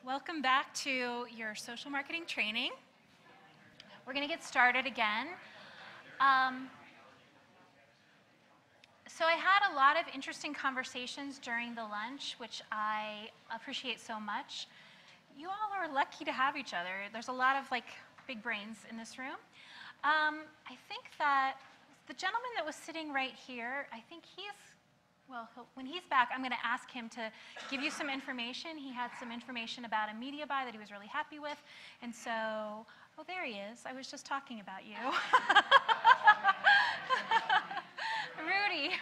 Welcome back to your social marketing training. We're going to get started again. So I had a lot of interesting conversations during the lunch, which I appreciate so much. You all are lucky to have each other. There's a lot of big brains in this room. I think that the gentleman that was sitting right here, I think when he's back, I'm going to ask him to give you some information. He had some information about a media buy that he was really happy with. And so, oh, there he is. I was just talking about you. Rudy,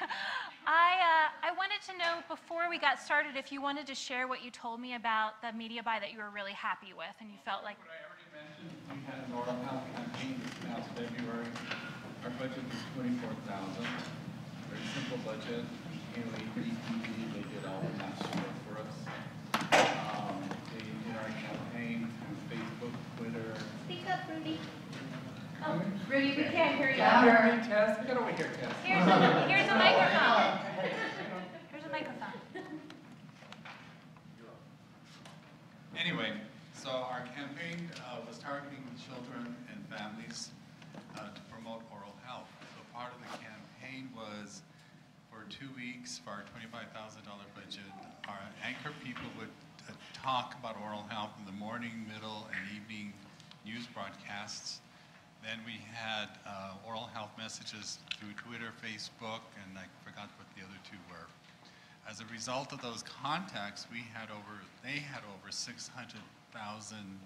I wanted to know before we got started if you wanted to share what you told me about the media buy that you were really happy with and you felt like... What I already mentioned, we had an oral health campaign this past February. Our budget was $24,000. Very simple budget. CDPC, they did all the master work for us. They did our campaign through Facebook, Twitter. Speak up, Rudy. Oh, Rudy, we can't hear you. Tess, get over here, Tess. Here's a microphone. Here's a microphone. Anyway, so our campaign was targeting children and families to promote oral health. So part of the campaign was for 2 weeks for our $25,000 budget, our anchor people would talk about oral health in the morning, middle, and evening news broadcasts. Then we had oral health messages through Twitter, Facebook, and I forgot what the other two were. As a result of those contacts, they had over 600,000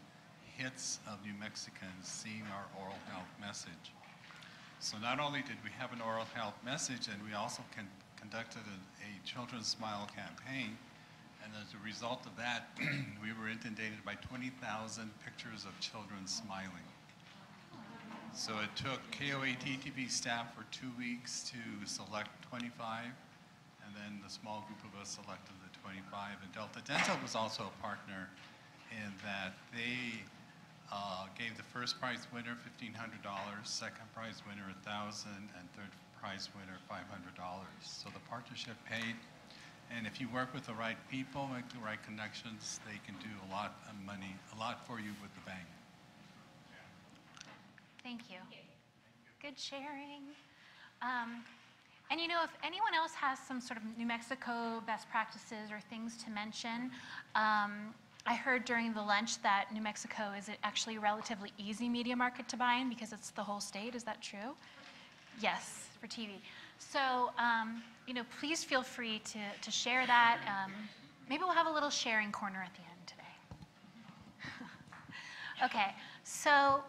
hits of New Mexicans seeing our oral health message. So not only did we have an oral health message, and we also conducted a Children's Smile campaign, and as a result of that, we were inundated by 20,000 pictures of children smiling. So it took KOAT-TV staff for 2 weeks to select 25, and then the small group of us selected the 25. And Delta Dental was also a partner in that they gave the first prize winner $1,500, second prize winner $1,000, and third prize winner $500. So the partnership paid, and if you work with the right people, make the right connections, they can do a lot of money, a lot for you with the bank. Thank you. Good sharing. And you know, if anyone else has some sort of New Mexico best practices or things to mention, I heard during the lunch that New Mexico is actually a relatively easy media market to buy in because it's the whole state. Is that true? Yes, for TV. So, you know, please feel free to share that. Maybe we'll have a little sharing corner at the end today. Okay, so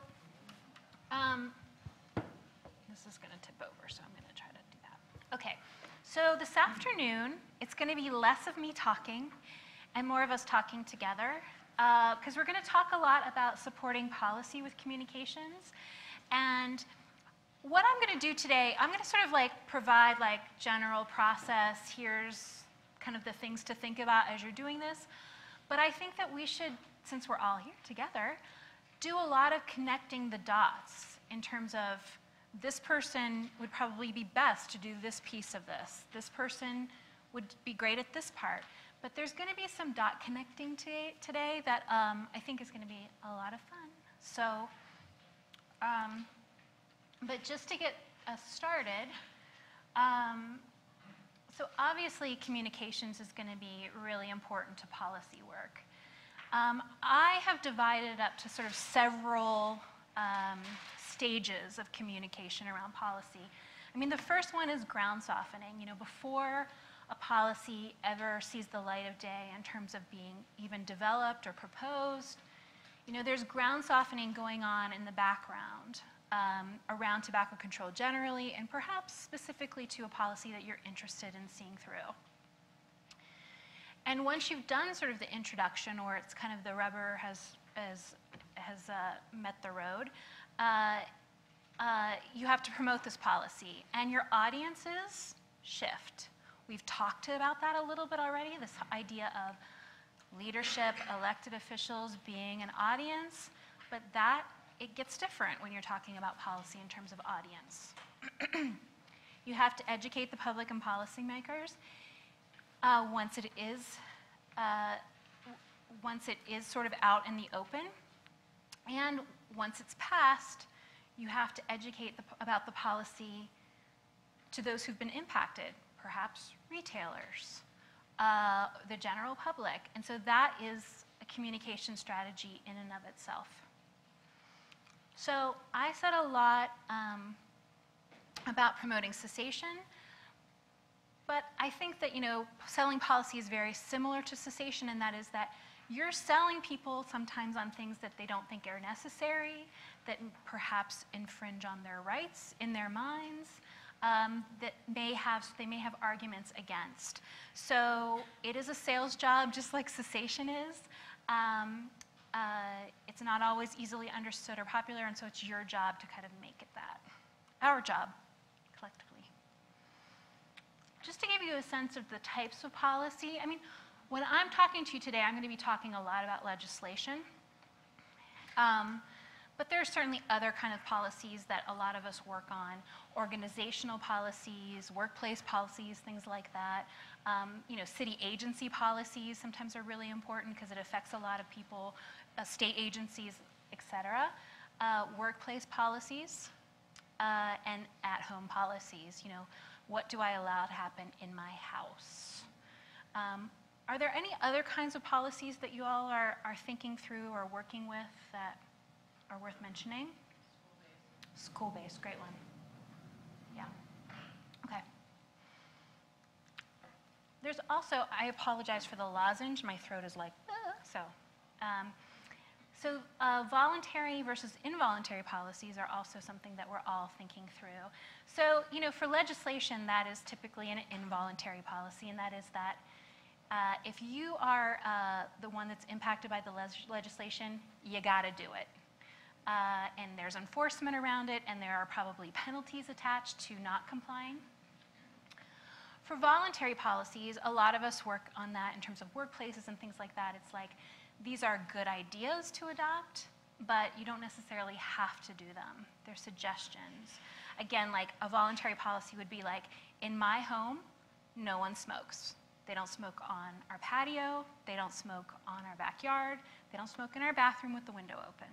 this is going to tip over, so I'm going to try to do that. Okay, so this afternoon, it's going to be less of me talking and more of us talking together, because we're going to talk a lot about supporting policy with communications. And what I'm going to do today, I'm going to sort of provide general process. Here's kind of the things to think about as you're doing this. But I think that we should, since we're all here together, do a lot of connecting the dots in terms of this person would probably be best to do this piece of this. This person would be great at this part. But there's going to be some dot connecting today that I think is going to be a lot of fun. So, but just to get us started, so obviously communications is going to be really important to policy work. I have divided it up to sort of several stages of communication around policy. I mean, the first one is ground softening. You know, before a policy ever sees the light of day in terms of being even developed or proposed, you know, there's ground softening going on in the background around tobacco control generally, and perhaps specifically to a policy that you're interested in seeing through. And once you've done sort of the introduction, or it's kind of the rubber has met the road, you have to promote this policy, and your audiences shift. We've talked about that a little bit already, this idea of leadership, elected officials being an audience, but it gets different when you're talking about policy in terms of audience. You have to educate the public and policymakers once it is once it is sort of out in the open. And once it's passed, you have to educate about the policy to those who've been impacted, perhaps retailers, the general public. And so that is a communication strategy in and of itself. So I said a lot about promoting cessation, but I think that, selling policy is very similar to cessation, and that is that you're selling people sometimes on things that they don't think are necessary, that perhaps infringe on their rights in their minds, that they may have arguments against. So it is a sales job, just like cessation is. It's not always easily understood or popular, and so it's your job to kind of make it that. Our job, collectively. Just to give you a sense of the types of policy, when I'm talking to you today, I'm going to be talking a lot about legislation. But there are certainly other kind of policies that a lot of us work on. Organizational policies, workplace policies, things like that. City agency policies sometimes are really important because it affects a lot of people, state agencies, et cetera. Workplace policies and at-home policies. What do I allow to happen in my house? Are there any other kinds of policies that you all are thinking through or working with that are worth mentioning? School-based, great one. Yeah. Okay. There's also, I apologize for the lozenge, my throat is like, So voluntary versus involuntary policies are also something that we're all thinking through. So, for legislation, that is typically an involuntary policy, and that is that if you are the one that's impacted by the legislation, you gotta do it. And there's enforcement around it, and there are probably penalties attached to not complying. For voluntary policies, a lot of us work on that in terms of workplaces and things like that. It's like, these are good ideas to adopt, but you don't necessarily have to do them. They're suggestions. Again, like a voluntary policy would be like, in my home, no one smokes. They don't smoke on our patio, they don't smoke on our backyard, they don't smoke in our bathroom with the window open.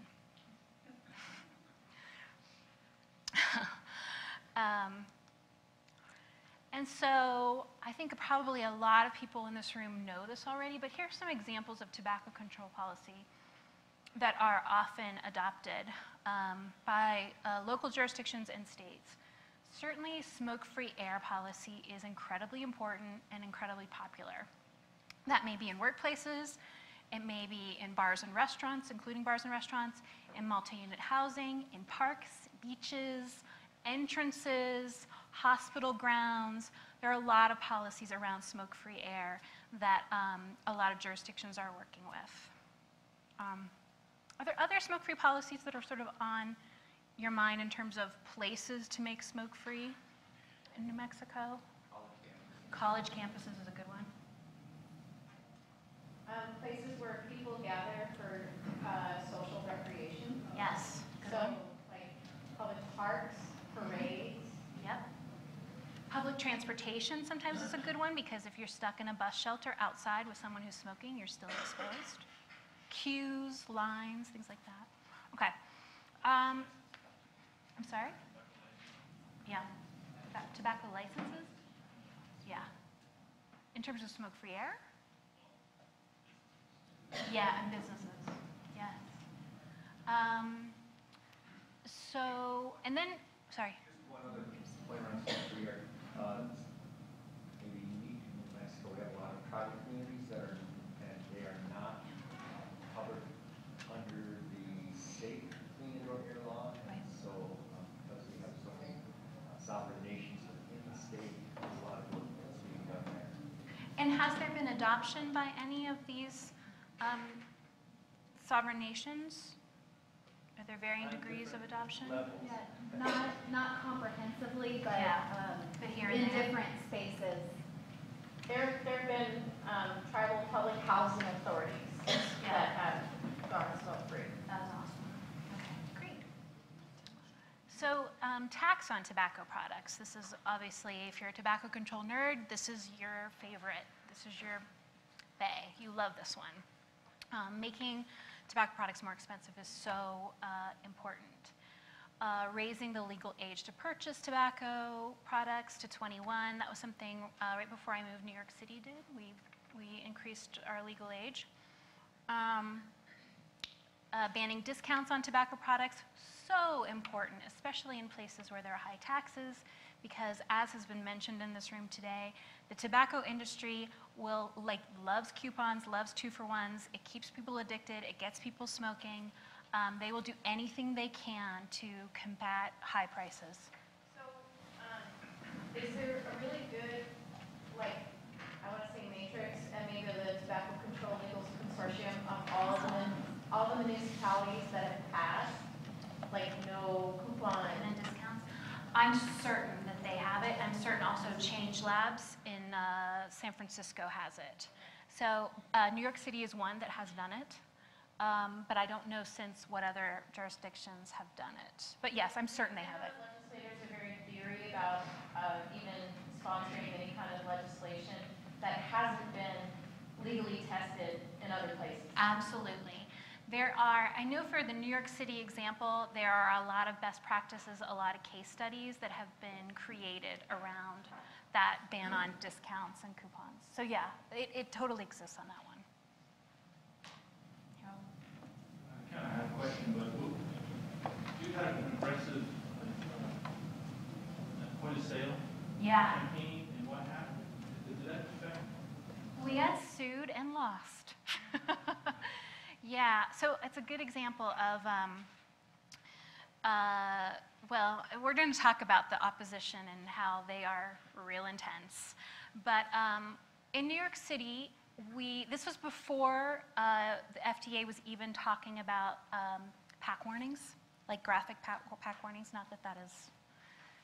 And so I think probably a lot of people in this room know this already, but here's some examples of tobacco control policy that are often adopted by local jurisdictions and states. Certainly, smoke-free air policy is incredibly important and incredibly popular. That may be in workplaces, it may be in bars and restaurants, including bars and restaurants, in multi-unit housing, in parks, beaches, entrances, hospital grounds. There are a lot of policies around smoke-free air that a lot of jurisdictions are working with. Are there other smoke-free policies that are sort of on your mind in terms of places to make smoke-free in New Mexico? College campuses is a good one. Places where people gather for social recreation. Yes. So, like public parks, parades. Yep. Public transportation sometimes is a good one because if you're stuck in a bus shelter outside with someone who's smoking, you're still exposed. Queues, lines, things like that. Okay. I'm sorry? Yeah. Tobacco licenses? Yeah. In terms of smoke-free air? Yeah, and businesses. Yes. And then, sorry. Just one other point on smoke-free air. Maybe unique in New Mexico, we have a lot of private communities that they are not covered under the state clean indoor air law. Right. And so, because we have so many sovereign nations within the state, there's a lot of work that's being done there. And has there been adoption by any of these sovereign nations? Are there varying degrees of adoption? Levels. Yeah, not comprehensively, but But here in and there. different spaces. There have been tribal public housing authorities that have gone smoke-free. That's awesome. Okay, great. So tax on tobacco products. This is obviously, if you're a tobacco control nerd, this is your favorite. This is your bay. You love this one. Making tobacco products more expensive is so important. Raising the legal age to purchase tobacco products to 21. That was something right before I moved New York City did. We increased our legal age. Banning discounts on tobacco products, so important, especially in places where there are high taxes, because as has been mentioned in this room today, the tobacco industry loves coupons, loves 2-for-1s. It keeps people addicted. It gets people smoking. They will do anything they can to combat high prices. So, is there a really good, I want to say matrix, and maybe the Tobacco Control Legal Consortium of all the municipalities that have passed, no coupon And discounts? I'm certain that they have it. I'm certain also Change Labs in San Francisco has it. So New York City is one that has done it. But I don't know since what other jurisdictions have done it. But yes, I'm certain they have it. Legislators are very leery about even sponsoring any kind of legislation that hasn't been legally tested in other places. Absolutely. I know for the New York City example, there are a lot of best practices, a lot of case studies that have been created around that ban on discounts and coupons. So yeah, it totally exists on that one. I kind of have a question, but you had an aggressive point of sale campaign, and what happened? Did that affect? We got sued and lost. Yeah, so it's a good example of, well, we're going to talk about the opposition and how they are real intense. But in New York City, this was before the FDA was even talking about pack warnings, like graphic pack warnings, not that that is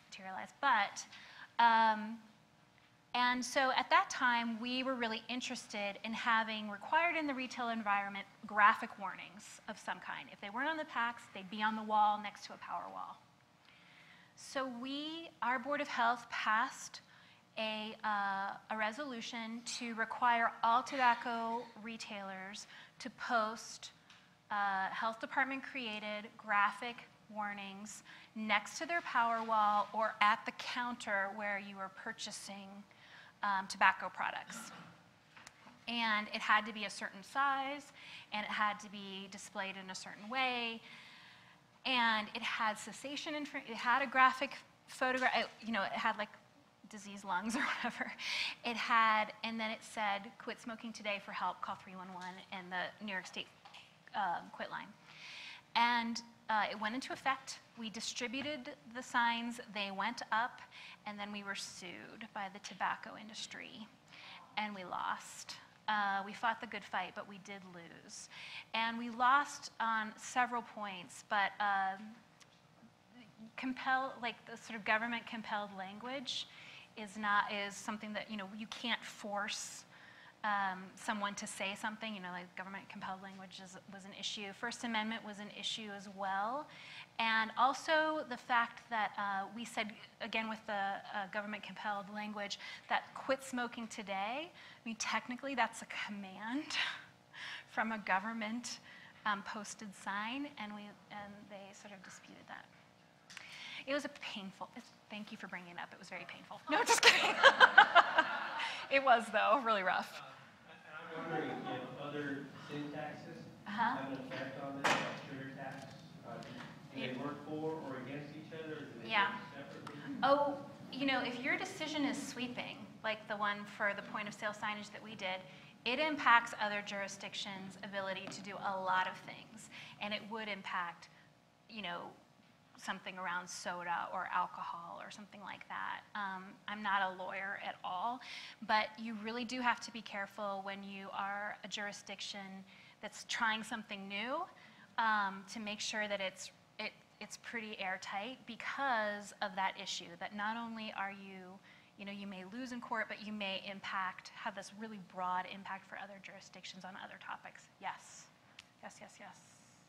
materialized. But, and so at that time, we were really interested in having required in the retail environment graphic warnings of some kind. If they weren't on the packs, they'd be on the wall next to a power wall. So our Board of Health passed a resolution to require all tobacco retailers to post health department created graphic warnings next to their power wall or at the counter where you were purchasing tobacco products. And it had to be a certain size, and it had to be displayed in a certain way, and it had cessation information. It had a graphic photograph. It had diseased lungs or whatever. It had, and then it said, "Quit smoking today. For help, call 311," and the New York State quit line. And it went into effect. We distributed the signs. They went up, and then we were sued by the tobacco industry, and we lost. We fought the good fight, but we did lose. And we lost on several points, but the sort of government compelled language is something that, you can't force someone to say something. Government compelled language was an issue. First Amendment was an issue as well. And also the fact that we said, again with the government compelled language, that quit smoking today, technically that's a command from a government posted sign, and they sort of disputed that. It was thank you for bringing it up. It was very painful. No, just kidding. It was, though, really rough. And I'm wondering if other sin taxes have an effect on this, sugar tax. Do they work for or against each other? Or do they work separately? Oh, if your decision is sweeping, like the one for the point of sale signage that we did, it impacts other jurisdictions' ability to do a lot of things. And it would impact, something around soda or alcohol or something like that. I'm not a lawyer at all, but you really do have to be careful when you are a jurisdiction that's trying something new to make sure that it's pretty airtight because of that issue, that not only are you may lose in court, but you may have this really broad impact for other jurisdictions on other topics. Yes. Yes, yes, yes.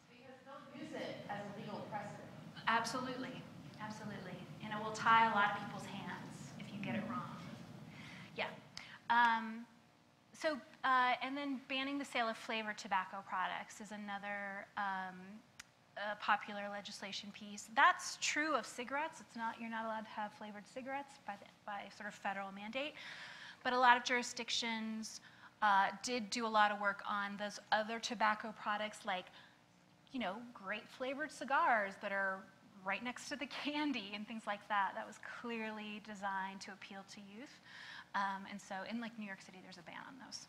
Because they'll use it as a legal precedent. Absolutely, absolutely. And it will tie a lot of people's hands if you get it wrong. Yeah. And then banning the sale of flavored tobacco products is another popular legislation piece. That's true of cigarettes. You're not allowed to have flavored cigarettes by sort of federal mandate. But a lot of jurisdictions did do a lot of work on those other tobacco products, like, grape flavored cigars that are right next to the candy and things like that. That was clearly designed to appeal to youth. And so in like New York City, there's a ban on those.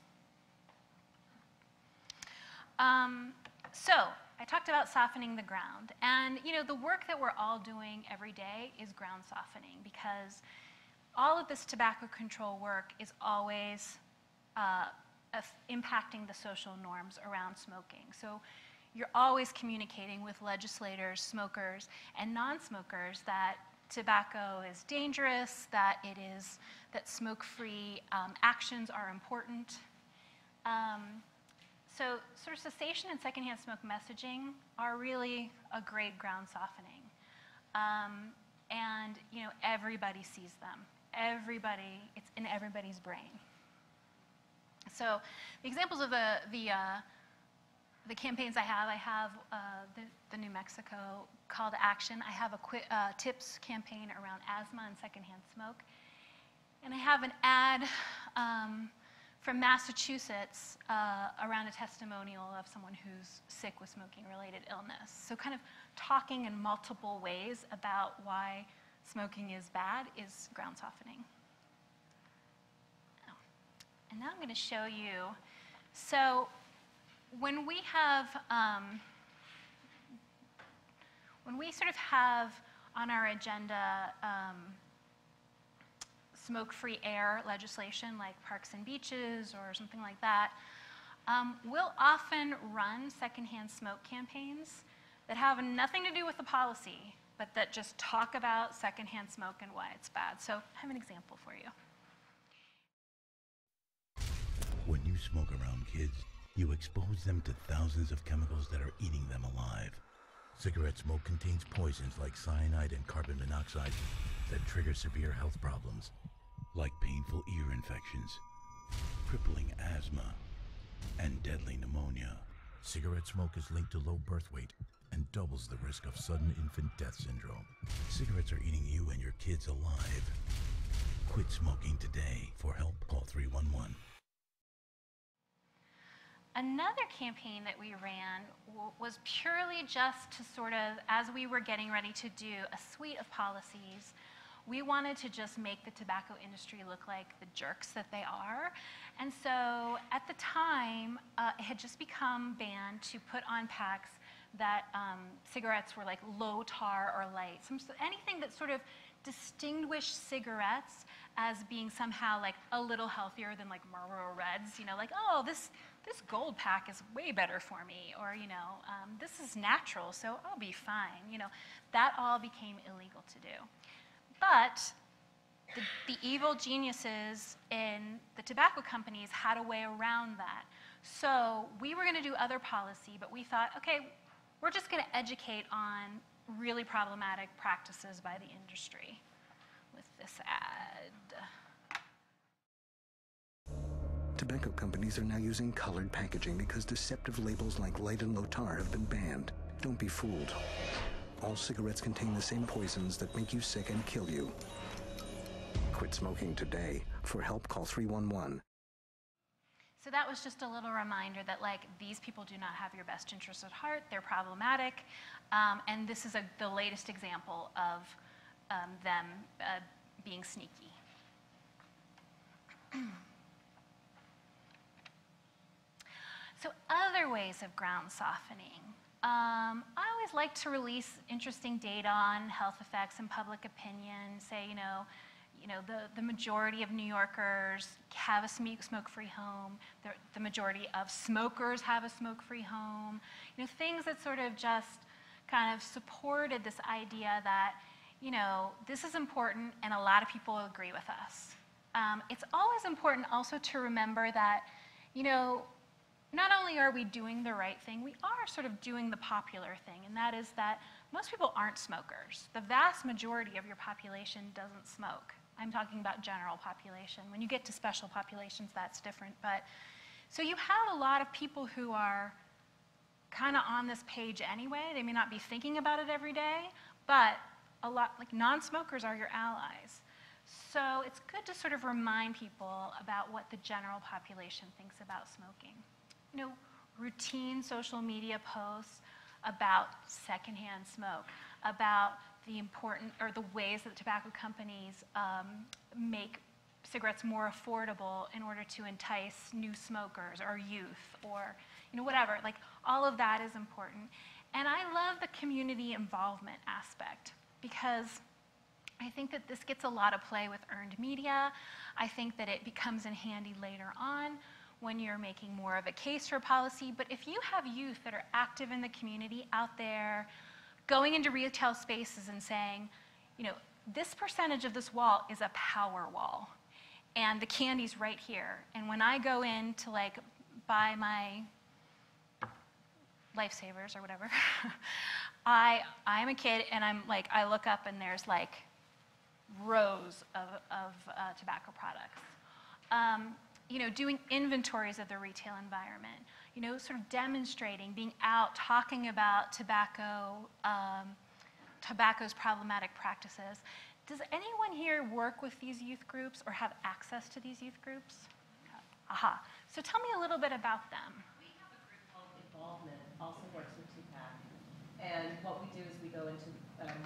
So I talked about softening the ground. And the work that we're all doing every day is ground softening, because all of this tobacco control work is always impacting the social norms around smoking. So you're always communicating with legislators, smokers, and non-smokers that tobacco is dangerous, that smoke-free actions are important. So sort of cessation and secondhand smoke messaging are really a great ground softening. And everybody sees them. It's in everybody's brain. So the examples of the campaigns I have the New Mexico call to action. I have a tips campaign around asthma and secondhand smoke. And I have an ad from Massachusetts around a testimonial of someone who's sick with smoking-related illness. So kind of talking in multiple ways about why smoking is bad is ground softening. And now I'm going to show you. So when we sort of have on our agenda smoke-free air legislation like parks and beaches or something like that, we'll often run secondhand smoke campaigns that have nothing to do with the policy, but that just talk about secondhand smoke and why it's bad. So I have an example for you. When you smoke around kids, you expose them to thousands of chemicals that are eating them alive. Cigarette smoke contains poisons like cyanide and carbon monoxide that trigger severe health problems, like painful ear infections, crippling asthma, and deadly pneumonia. Cigarette smoke is linked to low birth weight and doubles the risk of sudden infant death syndrome. Cigarettes are eating you and your kids alive. Quit smoking today. For help, call 311. Another campaign that we ran was purely just to sort of, as we were getting ready to do a suite of policies, we wanted to just make the tobacco industry look like the jerks that they are. And so at the time, it had just become banned to put on packs that cigarettes were like low tar or light. Anything that sort of distinguished cigarettes as being somehow like a little healthier than like Marlboro Reds, like, oh, this gold pack is way better for me, or, this is natural, so I'll be fine. That all became illegal to do. But the evil geniuses in the tobacco companies had a way around that. So we were going to do other policy, but we thought, okay, we're just going to educate on really problematic practices by the industry with this ad. Tobacco companies are now using colored packaging because deceptive labels like light and low tar have been banned. Don't be fooled. All cigarettes contain the same poisons that make you sick and kill you. Quit smoking today. For help, call 311. So that was just a little reminder that, like, these people do not have your best interests at heart. They're problematic. And this is the latest example of them being sneaky. So other ways of ground softening. I always like to release interesting data on health effects and public opinion. Say, the majority of New Yorkers have a smoke-free home. The majority of smokers have a smoke-free home. Things that sort of just kind of supported this idea that, this is important and a lot of people agree with us. It's always important also to remember that, not only are we doing the right thing, we are sort of doing the popular thing, and that is that most people aren't smokers. The vast majority of your population doesn't smoke. I'm talking about general population. When you get to special populations, that's different. But so you have a lot of people who are kind of on this page anyway. They may not be thinking about it every day, but a lot, like non-smokers are your allies. So it's good to sort of remind people about what the general population thinks about smoking. You know, routine social media posts about secondhand smoke, about the important, or the ways that tobacco companies make cigarettes more affordable in order to entice new smokers or youth or, you know, whatever. Like, all of that is important. And I love the community involvement aspect because I think that this gets a lot of play with earned media. I think that it becomes in handy later on when you're making more of a case for policy. But if you have youth that are active in the community out there, going into retail spaces and saying, you know, this percentage of this wall is a power wall, and the candy's right here. And when I go in to like buy my Lifesavers or whatever, I'm a kid and I'm like, I look up and there's like rows of tobacco products. You know, doing inventories of the retail environment, you know, sort of demonstrating, being out, talking about tobacco's problematic practices. Does anyone here work with these youth groups or have access to these youth groups? Aha. So tell me a little bit about them. We have a group called Involvement, also works with TPAC. And what we do is we go into,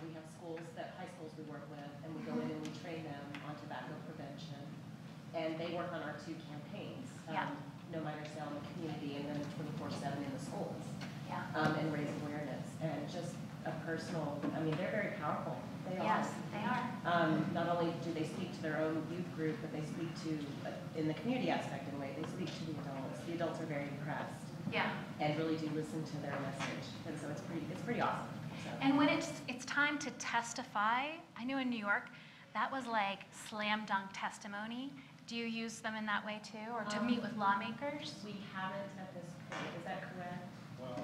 we have schools, high schools we work with, and we go in and we train them on tobacco prevention. And they work on our 2 campaigns, No Minor Sale in the community, and then the 24/7 in the schools, and raise awareness. And just a personal, I mean, they're very powerful. They are. Yes, they are. Not only do they speak to their own youth group, but they speak to, in the community aspect in a way, they speak to the adults. The adults are very impressed. Yeah. And really do listen to their message. And so it's pretty awesome. So. And when it's time to testify, I know in New York, that was like slam dunk testimony. Do you use them in that way too, or to meet with lawmakers? We haven't at this point. Is that correct? Well,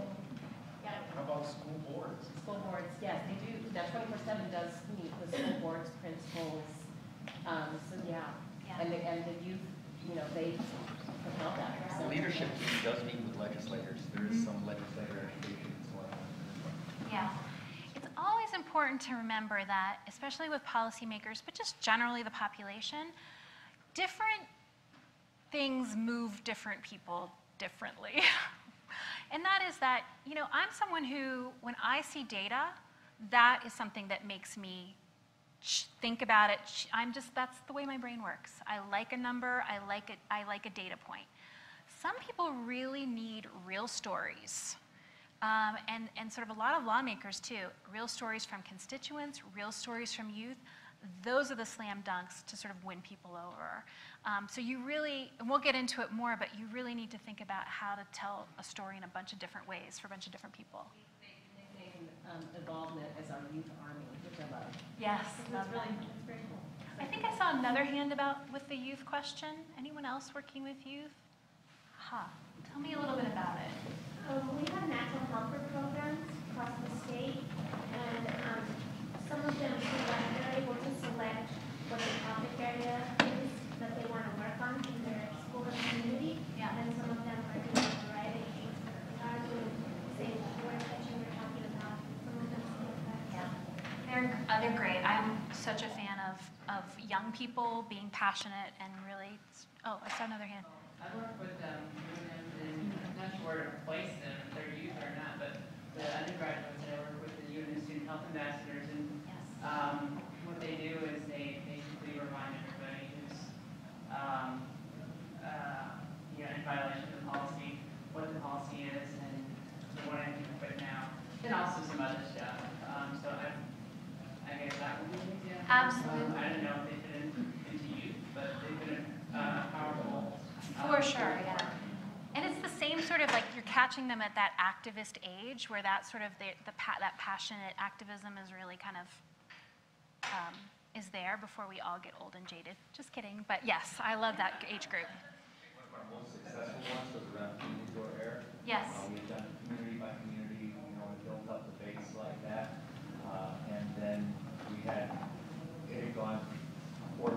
Yeah. how about school boards? School boards, yes, they do. Now 24/7 does meet with school boards, principals. So yeah. And the youth, you know, they propel that. The leadership team does meet with legislators. There is some legislator education as well. Yeah. It's always important to remember that, especially with policymakers, but just generally the population, different things move different people differently. And that is that, you know, I'm someone who, when I see data, that is something that makes me think about it. That's the way my brain works. I like a number, I like a data point. Some people really need real stories. And sort of a lot of lawmakers too, real stories from constituents, real stories from youth. Those are the slam dunks to sort of win people over. So you really, and we'll get into it more, but you really need to think about how to tell a story in a bunch of different ways for a bunch of different people. We nickname Involvement as our youth army, which I love. Yes, It's very cool. I think I saw another hand with the youth question. Anyone else working with youth? Tell me a little bit about it. We have natural helper programs across the state, and some of them they're able to select what the topic area is that they want to work on in their school and community. Yeah. And some of them are doing a variety of things. They are doing the same work that you were talking about. Some of them see effects. Yeah. They're great. I'm such a fan of young people being passionate and really, I saw another hand. I work with them, and I'm not sure where to place them, if they're youth or not, but the undergraduates, I work with the youth and student health ambassadors, and what they do is they basically remind everybody who's in violation of the policy, what the policy is, and what I can quit now, and also some other stuff. So I guess that would be an example. Absolutely. I don't know if they fit into youth, but they've been powerful. For sure, yeah. And it's the same sort of like you're catching them at that activist age where that sort of that passionate activism is really kind of is there before we all get old and jaded. Just kidding, but yes, I love that age group. One of our most successful ones was around community door air. Yes. We've done community by community, we built up the base like that. And then it had gone 4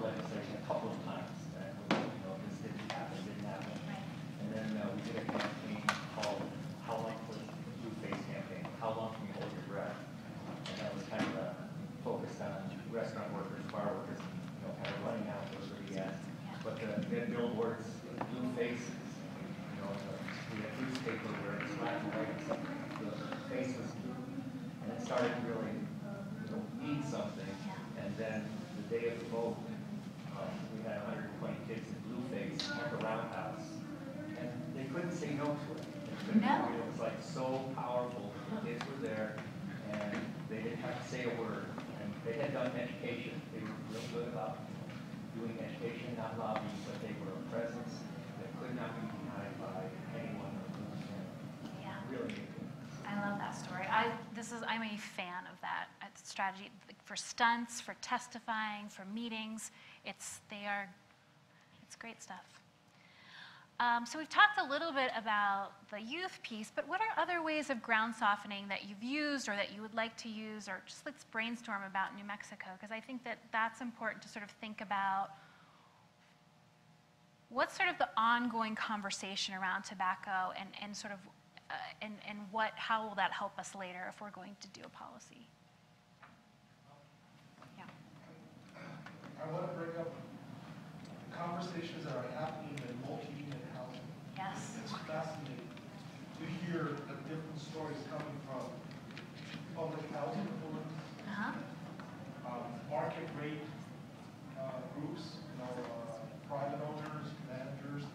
started to really, mean something. And then the day of the vote, we had 120 kids in blueface at the roundhouse, and they couldn't say no to it. No. It was like so powerful. The kids were there, and they didn't have to say a word. And they had done education. They were real good about doing education, not lobbying, but they were a presence that could not be denied by anyone or movement. Yeah. Really. I love that story. I'm a fan of that strategy for stunts, for testifying, for meetings. It's great stuff. So we've talked a little bit about the youth piece, but what are other ways of ground softening that you've used or that you would like to use, or just let's brainstorm about New Mexico, because I think that that's important to sort of think about what's sort of the ongoing conversation around tobacco and sort of and how will that help us later if we're going to do a policy? Yeah. I want to bring up conversations that are happening in multi-unit housing. Yes. It's fascinating to hear the different stories coming from public housing authorities, market rate groups, private owners, managers,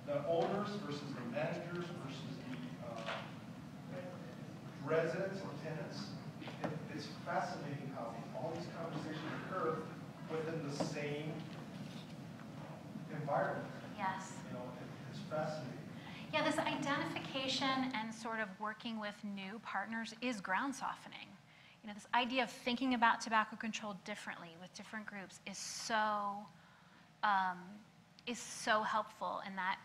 the owners versus the managers versus the residents or tenants. It's fascinating how all these conversations occur within the same environment. Yes. It's fascinating. Yeah, this identification and sort of working with new partners is ground softening. This idea of thinking about tobacco control differently with different groups is so helpful in that,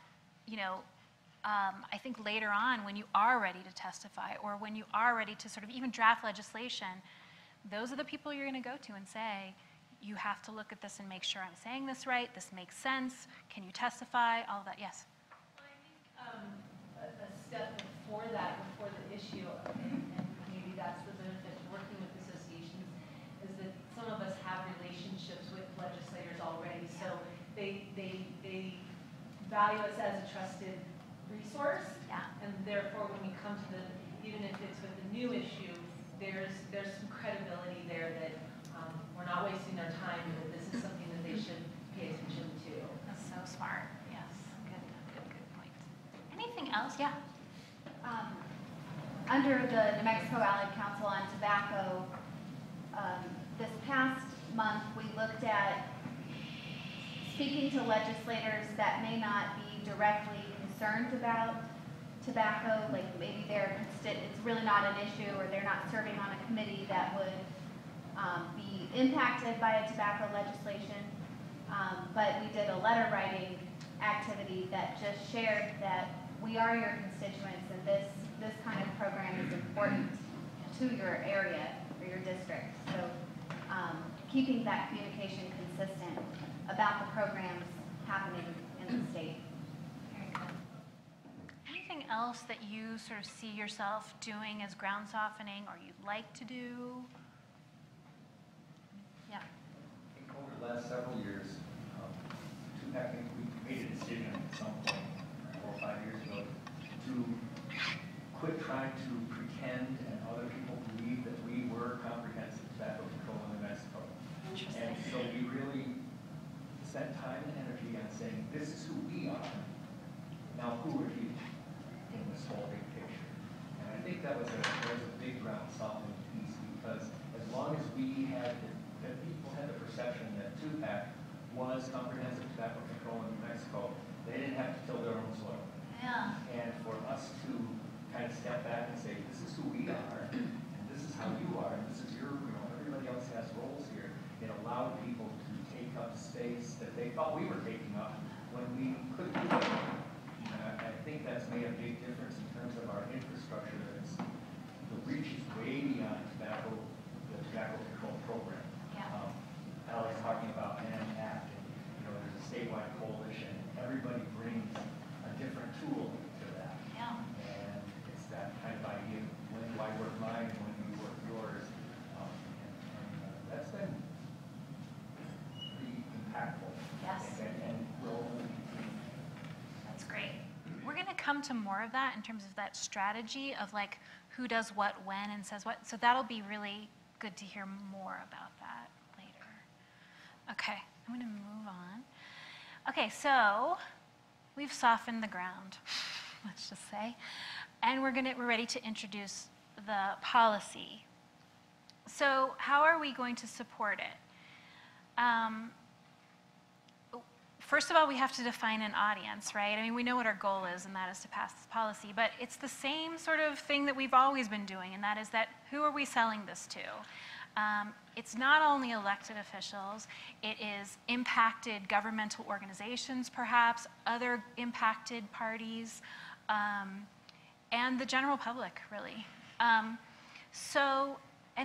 I think later on when you are ready to testify or when you are ready to sort of even draft legislation, those are the people you're going to go to and say, you have to look at this and make sure I'm saying this right, this makes sense, can you testify, all of that, yes? Well, I think a step before that, before the issue, and maybe that's the benefit of working with associations, is that some of us have relationships with legislators already, so they value us as a trusted resource, and therefore when we come to even if it's with a new issue, there's some credibility there that we're not wasting their time, and that this is something that they should pay attention to. That's so smart, yes, good point. Anything else? Yeah. Under the New Mexico Allied Council on Tobacco, this past month we looked at speaking to legislators that may not be directly concerned about tobacco, like maybe it's really not an issue or they're not serving on a committee that would be impacted by a tobacco legislation. But we did a letter writing activity that just shared that we are your constituents and this kind of program is important to your area or your district. So keeping that communication consistent about the programs happening in the state. Very good. Anything else that you sort of see yourself doing as ground softening or you'd like to do? Yeah. I think over the last several years, I think we made a decision at some point, 4 or 5 years ago, to quit trying to pretend and other people believe that we were comprehensive tobacco control in New Mexico. And so we really spent time and energy on saying, this is who we are. Now, who are you in this whole big picture? And I think that was a big ground softening piece, because as long as we had, that people had the perception that 2-pack was comprehensive tobacco control in New Mexico, they didn't have to till their own soil. Yeah. And for us to kind of step back and say, this is who we are, and this is how you are, and this is everybody else has roles here. It allowed people to take up space that they thought we were taking up when we couldn't do it. And I think that's made a big difference in terms of our infrastructure. The reach is way beyond the tobacco control program. Yeah. Allie's talking about an act, and there's a statewide coalition. Everybody brings a different tool to that. Yeah. And it's that kind of idea of when do I work mine and when do you work yours. And that's been pretty impactful. Yes. And will only continue. come to more of that in terms of that strategy of like who does what when and says what. So that'll be really good to hear more about that later. Okay, I'm going to move on. Okay, so we've softened the ground, let's just say, and we're ready to introduce the policy. So how are we going to support it? First of all, we have to define an audience, right? I mean, we know what our goal is, and that is to pass this policy, but it's the same sort of thing that we've always been doing, and that is that who are we selling this to? It's not only elected officials, it is impacted governmental organizations, perhaps, other impacted parties, and the general public, really. And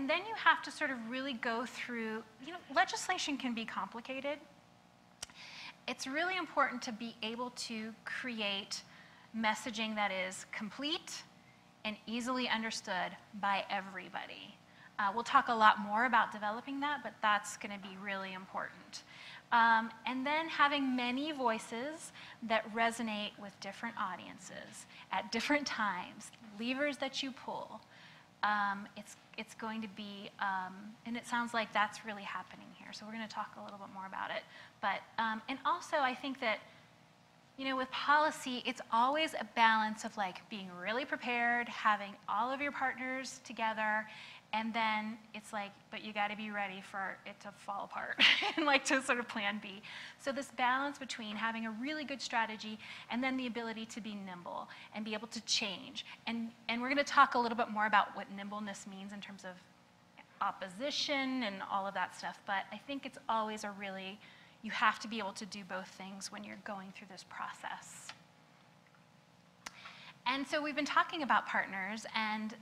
then you have to sort of really go through, legislation can be complicated. It's really important to be able to create messaging that is complete and easily understood by everybody. We'll talk a lot more about developing that, but that's going to be really important. And then having many voices that resonate with different audiences at different times, levers that you pull. It's going to be, and it sounds like that's really happening here. So we're going to talk a little bit more about it. But, and also I think that, with policy, it's always a balance of like being really prepared, having all of your partners together, and then it's like, but you got to be ready for it to fall apart and like to sort of plan B. So this balance between having a really good strategy and then the ability to be nimble and be able to change. And we're going to talk a little bit more about what nimbleness means in terms of opposition and all of that stuff. But I think it's always you have to be able to do both things when you're going through this process. And so we've been talking about partners and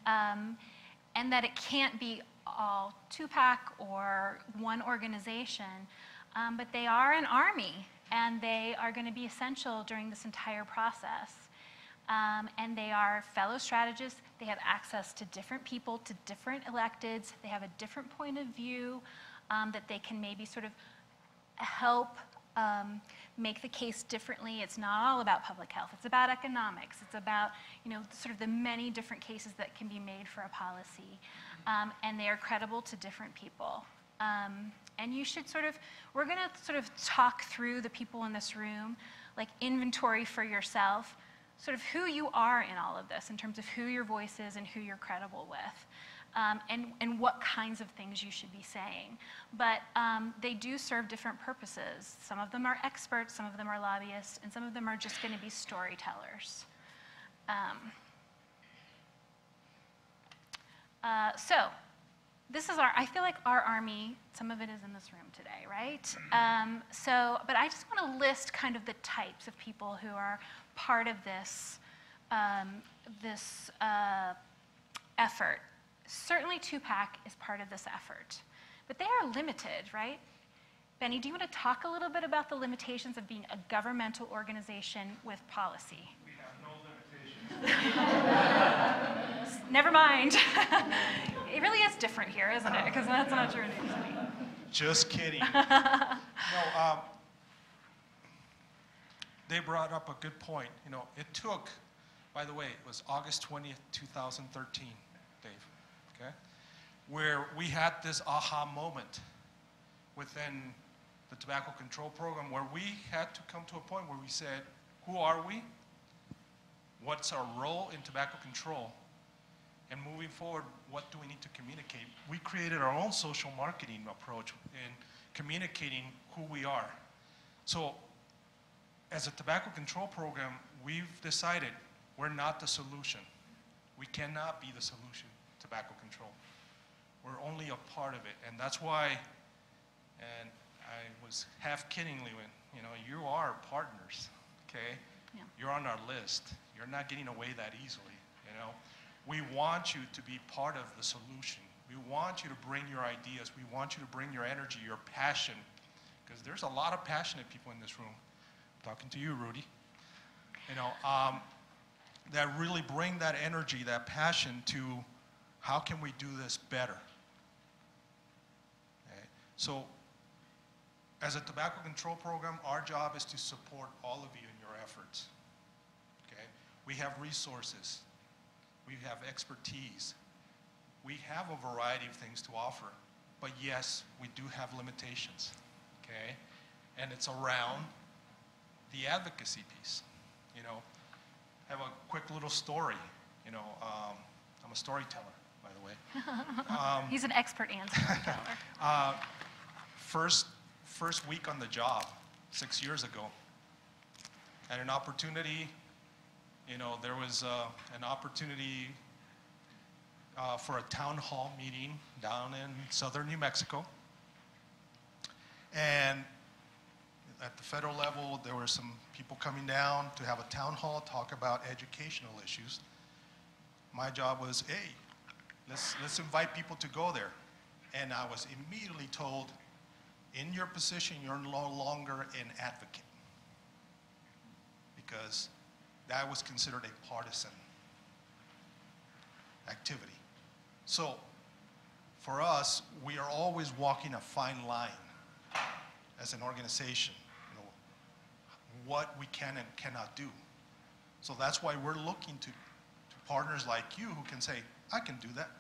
that it can't be all two-pack or one organization, but they are an army, and they are going to be essential during this entire process. And they are fellow strategists. They have access to different people, to different electeds. They have a different point of view that they can maybe sort of help make the case differently. It's not all about public health. It's about economics. It's about, sort of the many different cases that can be made for a policy. And they are credible to different people. And you should we're going to sort of talk through the people in this room, like inventory for yourself, sort of who you are in all of this in terms of who your voice is and who you're credible with. And what kinds of things you should be saying. But they do serve different purposes. Some of them are experts, some of them are lobbyists, and some of them are just going to be storytellers. So this is I feel like our army, some of it is in this room today, right? But I just want to list kind of the types of people who are part of this, effort. Certainly two-pack is part of this effort, but they are limited, right? Benny, do you want to talk a little bit about the limitations of being a governmental organization with policy? We have no limitations. Never mind. It really is different here, isn't it? Because that's not true in New York City. Just kidding. No, they brought up a good point. It took, by the way, it was August 20th, 2013, Dave. Okay? Where we had this aha moment within the tobacco control program where we had to come to a point where we said, who are we? What's our role in tobacco control? And moving forward, what do we need to communicate? We created our own social marketing approach in communicating who we are. So as a tobacco control program, we've decided we're not the solution. We cannot be the solution. Tobacco control. We're only a part of it, and that's why, and I was half kiddingly when, you are partners, okay? Yeah. You're on our list. You're not getting away that easily, We want you to be part of the solution. We want you to bring your ideas. We want you to bring your energy, your passion, because there's a lot of passionate people in this room. I'm talking to you, Rudy. That really bring that energy, that passion to how can we do this better? Okay. So as a tobacco control program, our job is to support all of you in your efforts. Okay? We have resources. We have expertise. We have a variety of things to offer. But yes, we do have limitations, okay? And it's around the advocacy piece. You know, I have a quick little story. You know, I'm a storyteller, by the way. He's an expert and storyteller. First week on the job, 6 years ago, had an opportunity, you know, there was an opportunity for a town hall meeting down in southern New Mexico. And at the federal level, there were some people coming down to have a town hall, talk about educational issues. My job was, hey, let's invite people to go there. And I was immediately told, in your position, you're no longer an advocate. Because that was considered a partisan activity. So for us, we are always walking a fine line as an organization, you know, what we can and cannot do. So that's why we're looking to partners like you who can say, I can do that.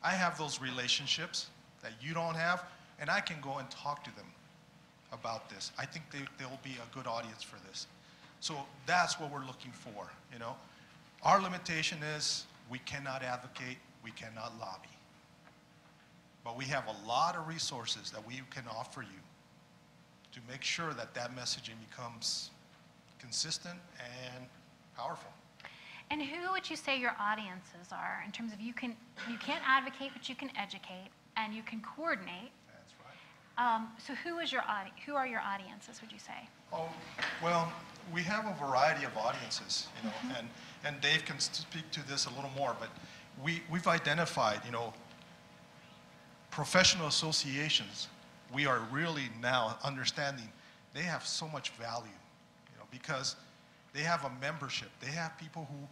I have those relationships that you don't have, and I can go and talk to them about this. I think they'll be a good audience for this. So that's what we're looking for, you know. Our limitation is we cannot advocate, we cannot lobby. But we have a lot of resources that we can offer you to make sure that that messaging becomes consistent and powerful. And who would you say your audiences are in terms of you can't advocate, but you can educate and you can coordinate? That's right. So who are your audiences, would you say? Oh, well, we have a variety of audiences, you know, and Dave can speak to this a little more, but we've identified, you know, professional associations. We are really now understanding they have so much value, you know, because they have a membership. They have people who,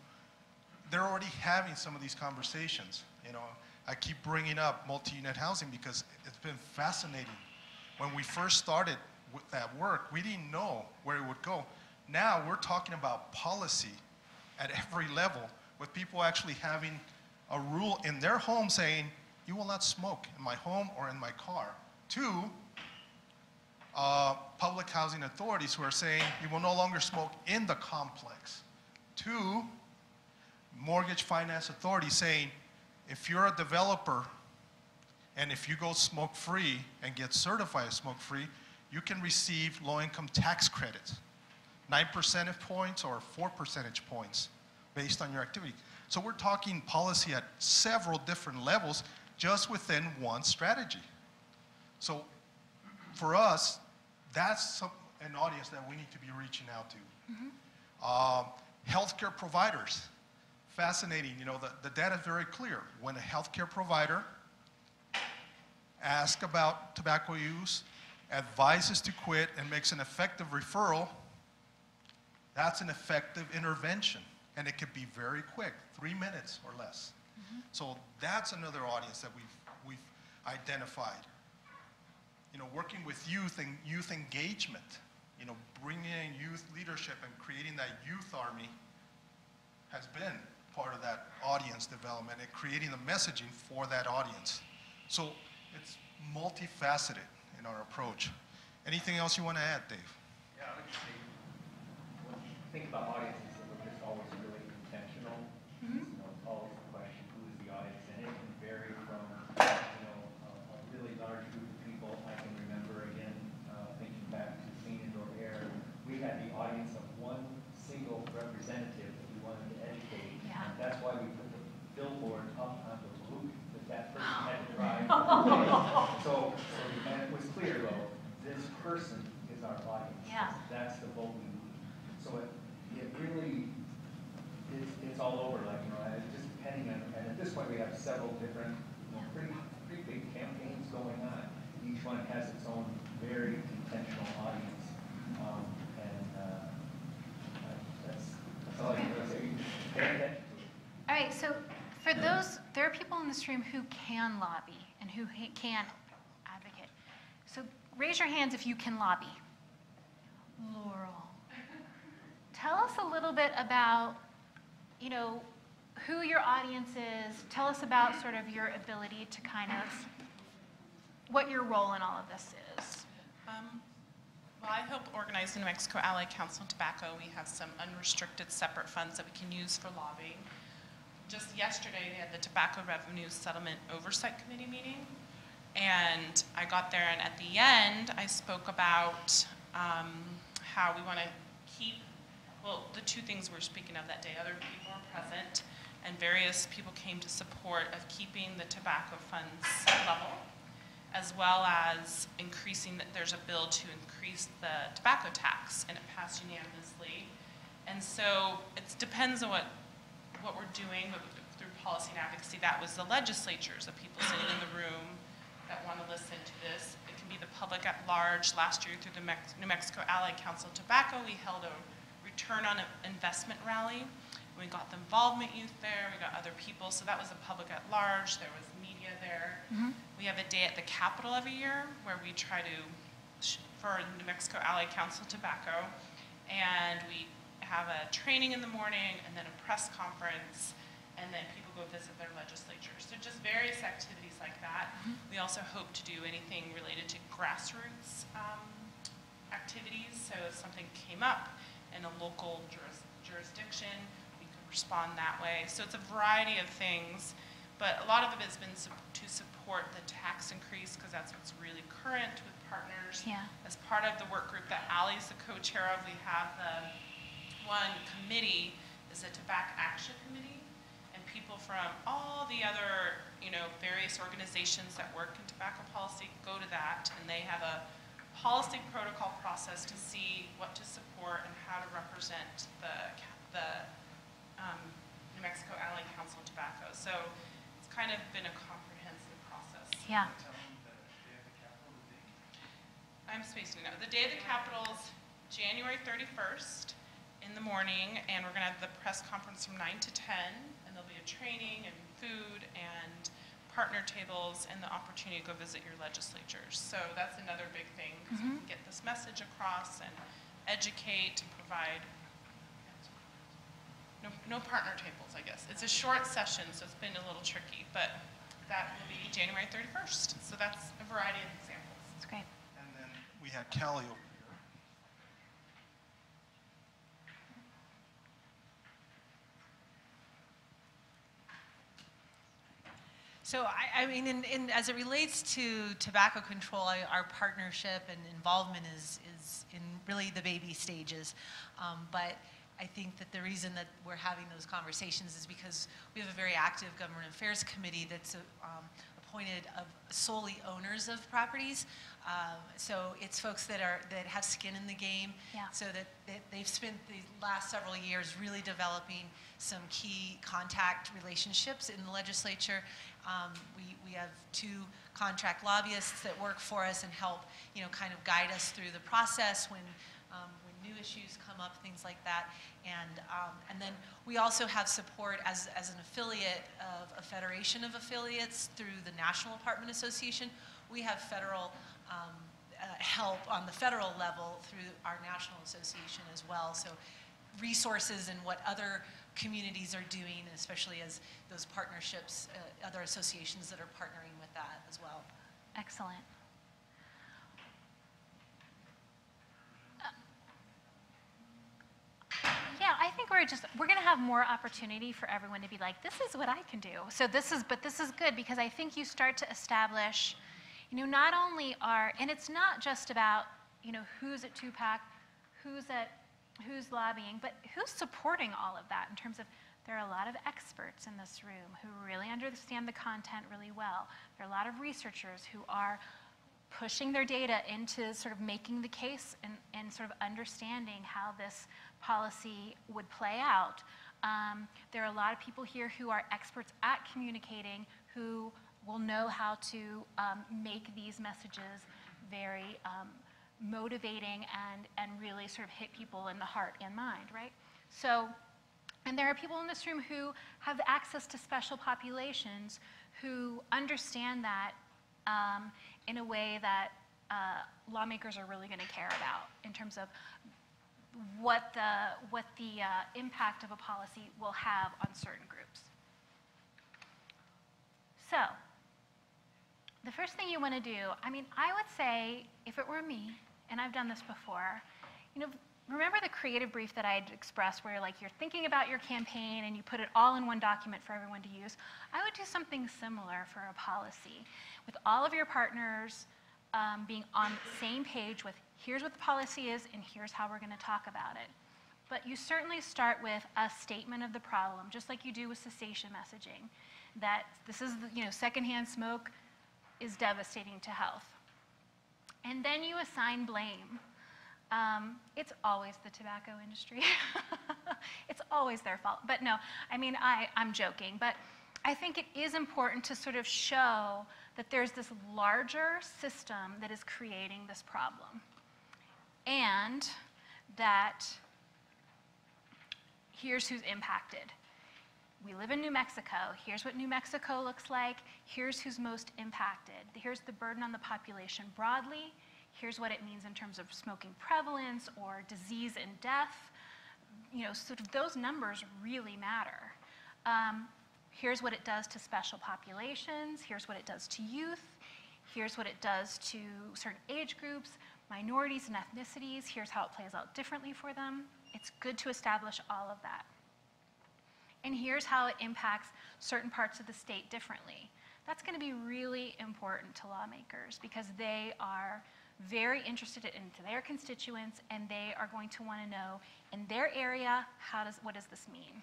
they're already having some of these conversations, you know. I keep bringing up multi-unit housing because it's been fascinating. When we first started with that work, we didn't know where it would go. Now we're talking about policy at every level, with people actually having a rule in their home saying, you will not smoke in my home or in my car. To public housing authorities who are saying you will no longer smoke in the complex. To mortgage finance authorities saying, if you're a developer and if you go smoke-free and get certified as smoke-free, you can receive low-income tax credits, 9 percentage points or 4 percentage points based on your activity. So we're talking policy at several different levels just within one strategy. So for us, that's an audience that we need to be reaching out to. Healthcare providers, fascinating. You know, the data is very clear. When a healthcare provider asks about tobacco use, advises to quit, and makes an effective referral, that's an effective intervention. And it could be very quick, 3 minutes or less. So that's another audience that we've identified. You know, working with youth and youth engagement, you know, bringing in youth leadership and creating that youth army has been part of that audience development and creating the messaging for that audience. So it's multifaceted in our approach. Anything else you want to add, Dave? Yeah, I would say, when you think about audiences, we're just always really intentional. You know, it's always the question, who is the audience? And it can vary from, you know, a really large group of people. I can remember, again, thinking back to Clean Indoor Air, we had the audience of one single representative that we wanted to educate. Yeah. And that's why we put the billboard up on the roof that person had to drive. So and it was clear, though, this person is our audience. Yeah. That's the vote we need. So it really it's all over, like, you know, just depending on, and at this point we have several different, you know, pretty big campaigns going on. Each one has its own very intentional audience. That's all I can really say. Pay attention to it. All right, so for those, there are people in this room who can lobby and who can advocate. So raise your hands if you can lobby. Laurel, tell us a little bit about, you know, who your audience is. Tell us about sort of your ability to kind of, what your role in all of this is. Well, I help organize the New Mexico Allied Council on Tobacco. We have some unrestricted separate funds that we can use for lobbying. Just yesterday, they had the Tobacco Revenue Settlement Oversight Committee meeting. And I got there, and at the end, I spoke about how we want to keep, well, the two things we're speaking of that day. Other people were present, and various people came to support of keeping the tobacco funds level, as well as increasing, that there's a bill to increase the tobacco tax, and it passed unanimously. And so it depends on what we're doing, but through policy and advocacy, that was the legislatures, the people sitting in the room that want to listen to this. It can be the public at large. Last year through the New Mexico Allied Council of Tobacco, we held a return on investment rally. We got the involvement youth there, we got other people, so that was the public at large, there was media there. We have a day at the Capitol every year where we try to, for New Mexico Allied Council of Tobacco, and we have a training in the morning and then a press conference, and then people go visit their legislatures. So just various activities like that. We also hope to do anything related to grassroots activities, so if something came up in a local jurisdiction, respond that way. So it's a variety of things, but a lot of it has been to support the tax increase, because that's what's really current with partners. Yeah. As part of the work group that Allie's the co-chair of, we have the one committee is a Tobacco Action Committee, and people from all the other, you know, various organizations that work in tobacco policy go to that, and they have a policy protocol process to see what to support and how to represent the New Mexico Allied Council of Tobacco. So it's kind of been a comprehensive process. Yeah. I'm spacing it out. The day of the Capitol is January 31st in the morning, and we're going to have the press conference from 9 to 10, and there'll be a training and food and partner tables and the opportunity to go visit your legislatures. So that's another big thing, because we can get this message across and educate and provide. No partner tables, I guess. It's a short session, so it's been a little tricky, but that will be January 31st. So that's a variety of examples. That's great. And then we had Kelly over here. So, I mean, as it relates to tobacco control, our partnership and involvement is in really the baby stages. But I think that the reason that we're having those conversations is because we have a very active government affairs committee that's appointed of solely owners of properties. So it's folks that have skin in the game. Yeah. So that they've spent the last several years really developing some key contact relationships in the legislature. We have 2 contract lobbyists that work for us and help, you know, kind of guide us through the process when new issues come up, things like that. And then we also have support as an affiliate of a federation of affiliates through the National Apartment Association. We have federal help on the federal level through our national association as well. So resources and what other communities are doing, especially as those partnerships, other associations that are partnering with that as well. Excellent. Yeah, I think we're going to have more opportunity for everyone to be like, this is what I can do. So this is good, because I think you start to establish, you know, not only and it's not just about, you know, who's at TUPAC, who's lobbying, but who's supporting all of that in terms of, there are a lot of experts in this room who really understand the content really well. There are a lot of researchers who are pushing their data into sort of making the case and sort of understanding how this policy would play out. There are a lot of people here who are experts at communicating, who will know how to make these messages very motivating and really sort of hit people in the heart and mind, right? So, and there are people in this room who have access to special populations who understand that in a way that lawmakers are really going to care about, in terms of what the impact of a policy will have on certain groups. So, the first thing you want to do, I mean, I would say, if it were me, and I've done this before, you know, remember the creative brief that I had expressed where like you're thinking about your campaign and you put it all in one document for everyone to use? I would do something similar for a policy with all of your partners being on the same page with here's what the policy is and here's how we're going to talk about it. But you certainly start with a statement of the problem, just like you do with cessation messaging, that this is, you know, secondhand smoke is devastating to health. And then you assign blame. It's always the tobacco industry. It's always their fault. But no, I mean, I'm joking. But I think it is important to sort of show that there's this larger system that is creating this problem. And that here's who's impacted. We live in New Mexico. Here's what New Mexico looks like. Here's who's most impacted. Here's the burden on the population broadly. Here's what it means in terms of smoking prevalence or disease and death. You know, sort of those numbers really matter. Here's what it does to special populations. Here's what it does to youth. Here's what it does to certain age groups, minorities and ethnicities. Here's how it plays out differently for them. It's good to establish all of that. And here's how it impacts certain parts of the state differently. That's going to be really important to lawmakers because they are very interested into their constituents and they are going to want to know in their area, what does this mean?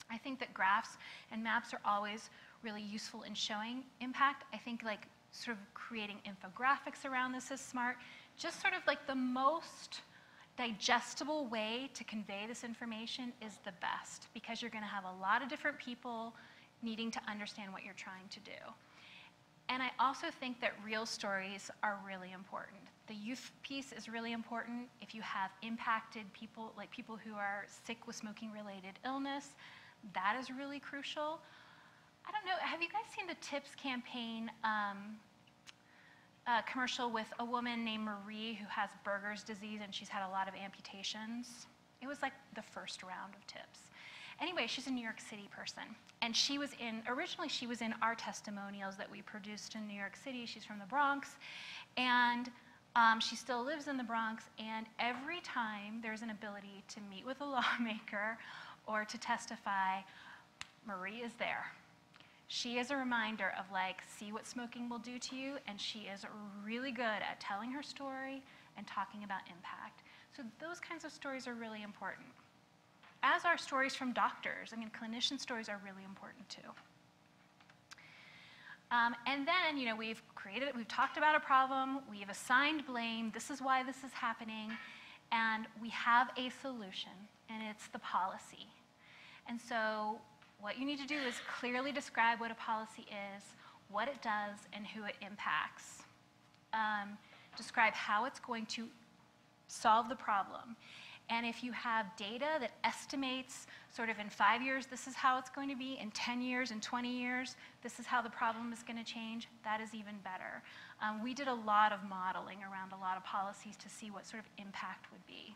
I think that graphs and maps are always really useful in showing impact. I think like sort of creating infographics around this is smart. Just sort of like the most digestible way to convey this information is the best because you're going to have a lot of different people needing to understand what you're trying to do. And I also think that real stories are really important. The youth piece is really important. If you have impacted people, like people who are sick with smoking-related illness, that is really crucial. I don't know, have you guys seen the TIPS campaign commercial with a woman named Marie who has Berger's disease and she's had a lot of amputations? It was like the first round of TIPS. Anyway, she's a New York City person. And she was originally she was in our testimonials that we produced in New York City. She's from the Bronx. And she still lives in the Bronx. And every time there's an ability to meet with a lawmaker or to testify, Marie is there. She is a reminder of like, see what smoking will do to you. And she is really good at telling her story and talking about impact. So those kinds of stories are really important. As are stories from doctors. I mean, clinician stories are really important too. And then, you know, we've talked about a problem, we've assigned blame, this is why this is happening, and we have a solution, and it's the policy. And so what you need to do is clearly describe what a policy is, what it does, and who it impacts. Describe how it's going to solve the problem. And if you have data that estimates sort of in 5 years, this is how it's going to be, in 10 years, in 20 years, this is how the problem is going to change, that is even better. We did a lot of modeling around a lot of policies to see what sort of impact would be.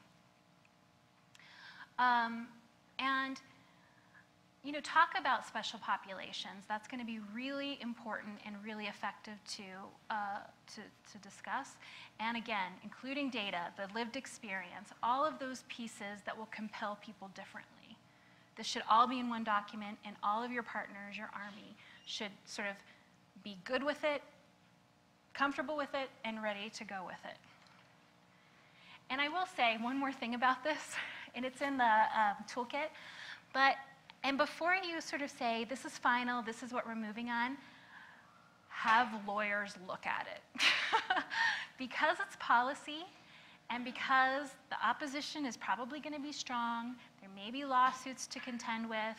And you know, talk about special populations. That's going to be really important and really effective to discuss. And again, including data, the lived experience, all of those pieces that will compel people differently. This should all be in one document, and all of your partners, your army, should sort of be good with it, comfortable with it, and ready to go with it. And I will say one more thing about this, and it's in the toolkit, and before you sort of say, this is final, this is what we're moving on, have lawyers look at it. Because it's policy, and because the opposition is probably going to be strong, there may be lawsuits to contend with,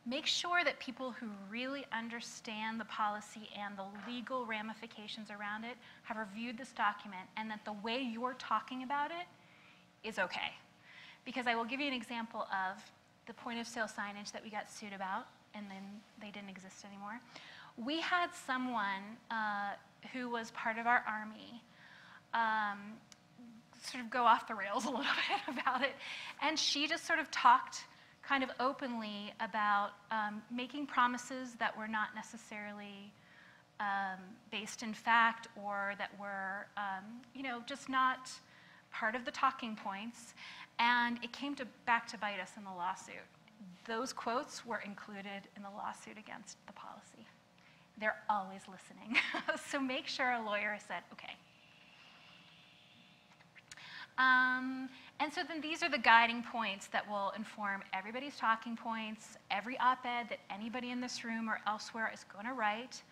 make sure that people who really understand the policy and the legal ramifications around it have reviewed this document, and that the way you're talking about it is okay. Because I will give you an example of the point of sale signage that we got sued about, and then they didn't exist anymore. We had someone who was part of our army sort of go off the rails a little bit about it. And she just sort of talked kind of openly about making promises that were not necessarily based in fact, or that were, just not part of the talking points. And it came back to bite us in the lawsuit. Those quotes were included in the lawsuit against the policy. They're always listening. So make sure a lawyer has said, okay. And so then these are the guiding points that will inform everybody's talking points, every op-ed that anybody in this room or elsewhere is going to write,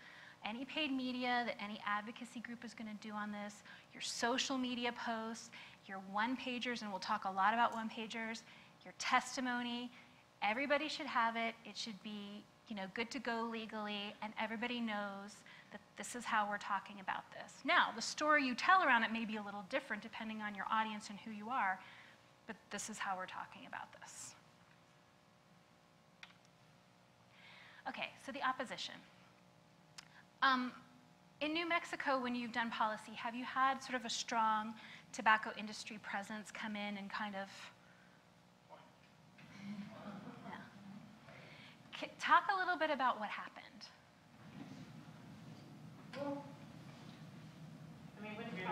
any paid media that any advocacy group is going to do on this, your social media posts, your one-pagers, and we'll talk a lot about one-pagers, your testimony. Everybody should have it. It should be, good to go legally, and everybody knows that this is how we're talking about this. Now, the story you tell around it may be a little different depending on your audience and who you are, but this is how we're talking about this. Okay, so the opposition. In New Mexico, when you've done policy, have you had sort of a strong tobacco industry presence come in and kind of, talk a little bit about what happened. Well, I mean, when you,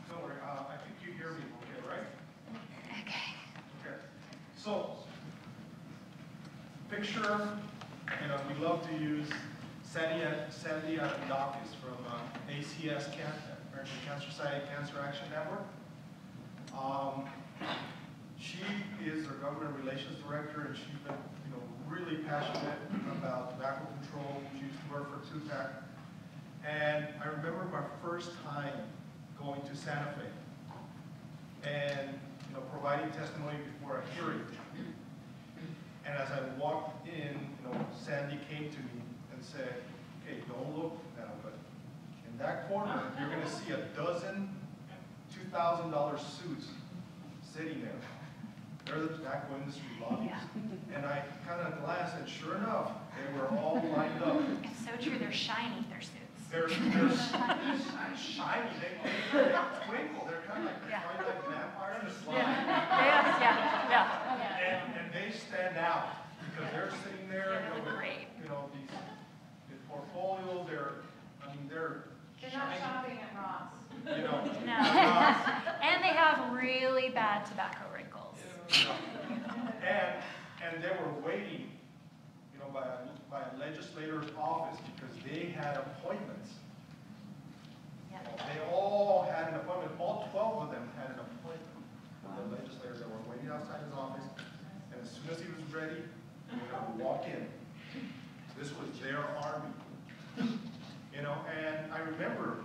don't worry, I think you hear me okay, right? Okay. Okay. So, picture, we love to use Sandy Adamidakis from ACS, American Cancer Society Cancer Action Network. She is our government relations director, and she's been, really passionate about tobacco control. She used to work for TUPAC. And I remember my first time going to Santa Fe and, providing testimony before a hearing. And as I walked in, Sandy came to me and said, "Okay, don't look now, but in that corner, you're going to see a dozen $2,000 suits sitting there. They're the tobacco industry lobbyists." And I kind of glanced, and sure enough, they were all lined up. It's so true. They're shiny, their suits. They're shiny. They twinkle. They're kind of like vampires in a slide. Yeah. And they stand out because they're sitting there. Great. The portfolio. They're not shopping at Ross. No. And they have really bad tobacco wrinkles. And they were waiting, by a legislator's office because they had appointments. They all had an appointment. All 12 of them had an appointment with the legislators that were waiting outside his office. And as soon as he was ready, they were going to walk in. This was their army. And I remember,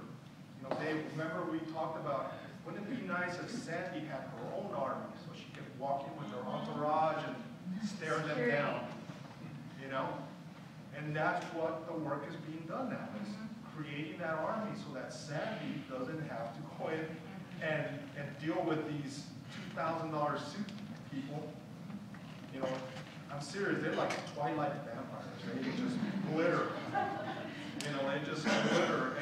Dave, we talked about, wouldn't it be nice if Sandy had her own army so she could walk in with her entourage and stare them down, And that's what the work is being done now, is creating that army so that Sandy doesn't have to go in and deal with these $2,000 suit people. I'm serious, they're like Twilight vampires. They just glitter. They just glitter,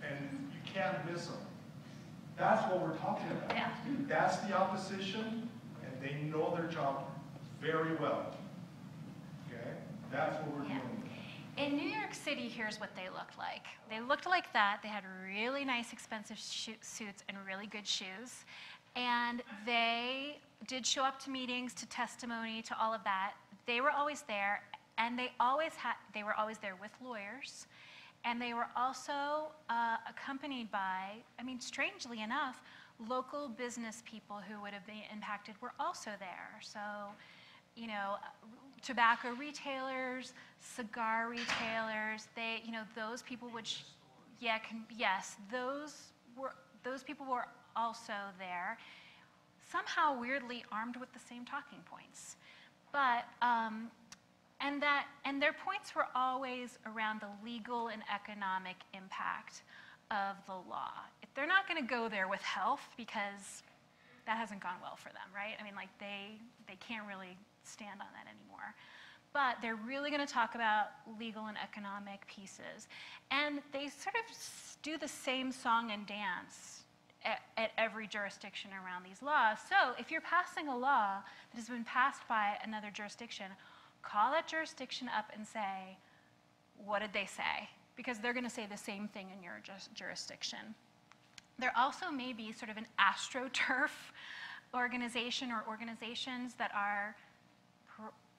and you can't miss them. That's what we're talking about. Yeah. That's the opposition, and they know their job very well. Okay? That's what we're doing. In New York City, here's what they looked like. They looked like that. They had really nice, expensive suits and really good shoes. And they did show up to meetings, to testimony, to all of that. They were always there, and they were always there with lawyers. And they were also accompanied by, strangely enough, local business people who would have been impacted were also there. So, tobacco retailers, cigar retailers, those people would, those people were also there, somehow weirdly armed with the same talking points. But, and their points were always around the legal and economic impact of the law. If they're not going to go there with health, because that hasn't gone well for them, right? They can't really stand on that anymore. but they're really going to talk about legal and economic pieces. And they sort of do the same song and dance at every jurisdiction around these laws. So if you're passing a law that has been passed by another jurisdiction, call that jurisdiction up and say, what did they say? Because they're going to say the same thing in your jurisdiction. There also may be sort of an AstroTurf organization or organizations that are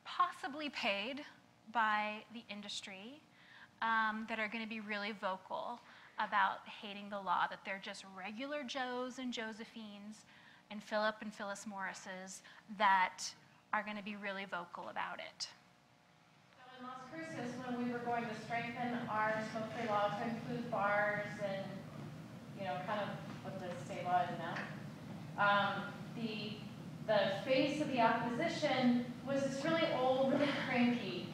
possibly paid by the industry that are going to be really vocal about hating the law, that they're just regular Joes and Josephines and Philip and Phyllis Morrises that are going to be really vocal about it. So in Las Cruces, when we were going to strengthen our smoke-free law to include bars and, you know, kind of what the state law is now, the face of the opposition was this really old, really cranky,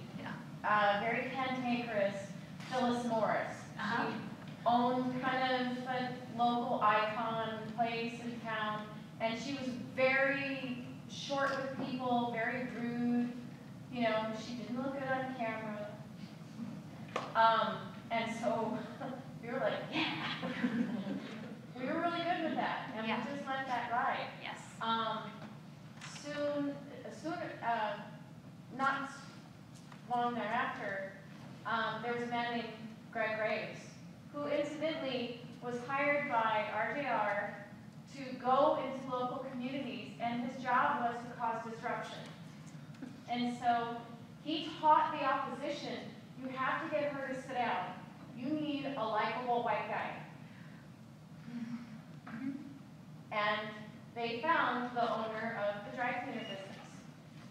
very cantankerous Phyllis Morris. She owned kind of a local icon place in town, and she was very short with people, very rude. You know, she didn't look good on camera. And so we were like, yeah. We were really good with that, and we just let that ride. Yes. Not long thereafter, there was a man named Greg Graves, who incidentally was hired by RJR to go into local communities, and his job was to cause disruption. And so he taught the opposition, you have to get her to sit down. You need a likable white guy. And they found the owner of the dry cleaner business.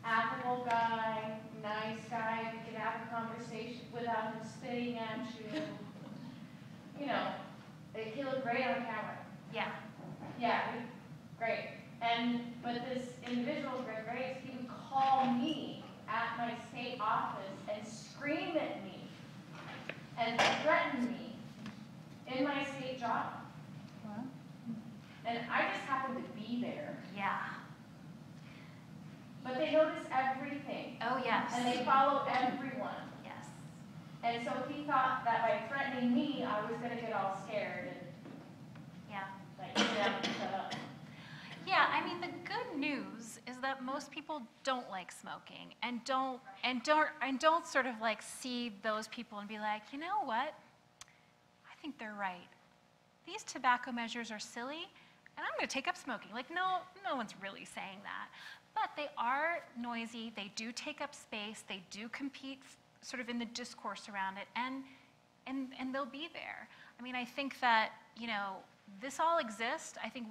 Affable guy, nice guy, you can have a conversation without him spitting at you. You know, he looked great on camera. Yeah. Yeah, great. But this individual, Greg Graves, he would call me at my state office and scream at me and threaten me in my state job. Wow. And I just happened to be there. Yeah. But they notice everything. Oh, yes. And they follow everyone. Yes. And so he thought that by threatening me, I was going to get all scared and like, get out and shut up. Yeah, I mean, the good news is that most people don't like smoking and don't sort of like see those people and be like, you know what? I think they're right. These tobacco measures are silly, and I'm going to take up smoking. Like, no one's really saying that. But they are noisy, they do take up space, they do compete sort of in the discourse around it, and they'll be there. I mean, I think that, you know, this all exists. I think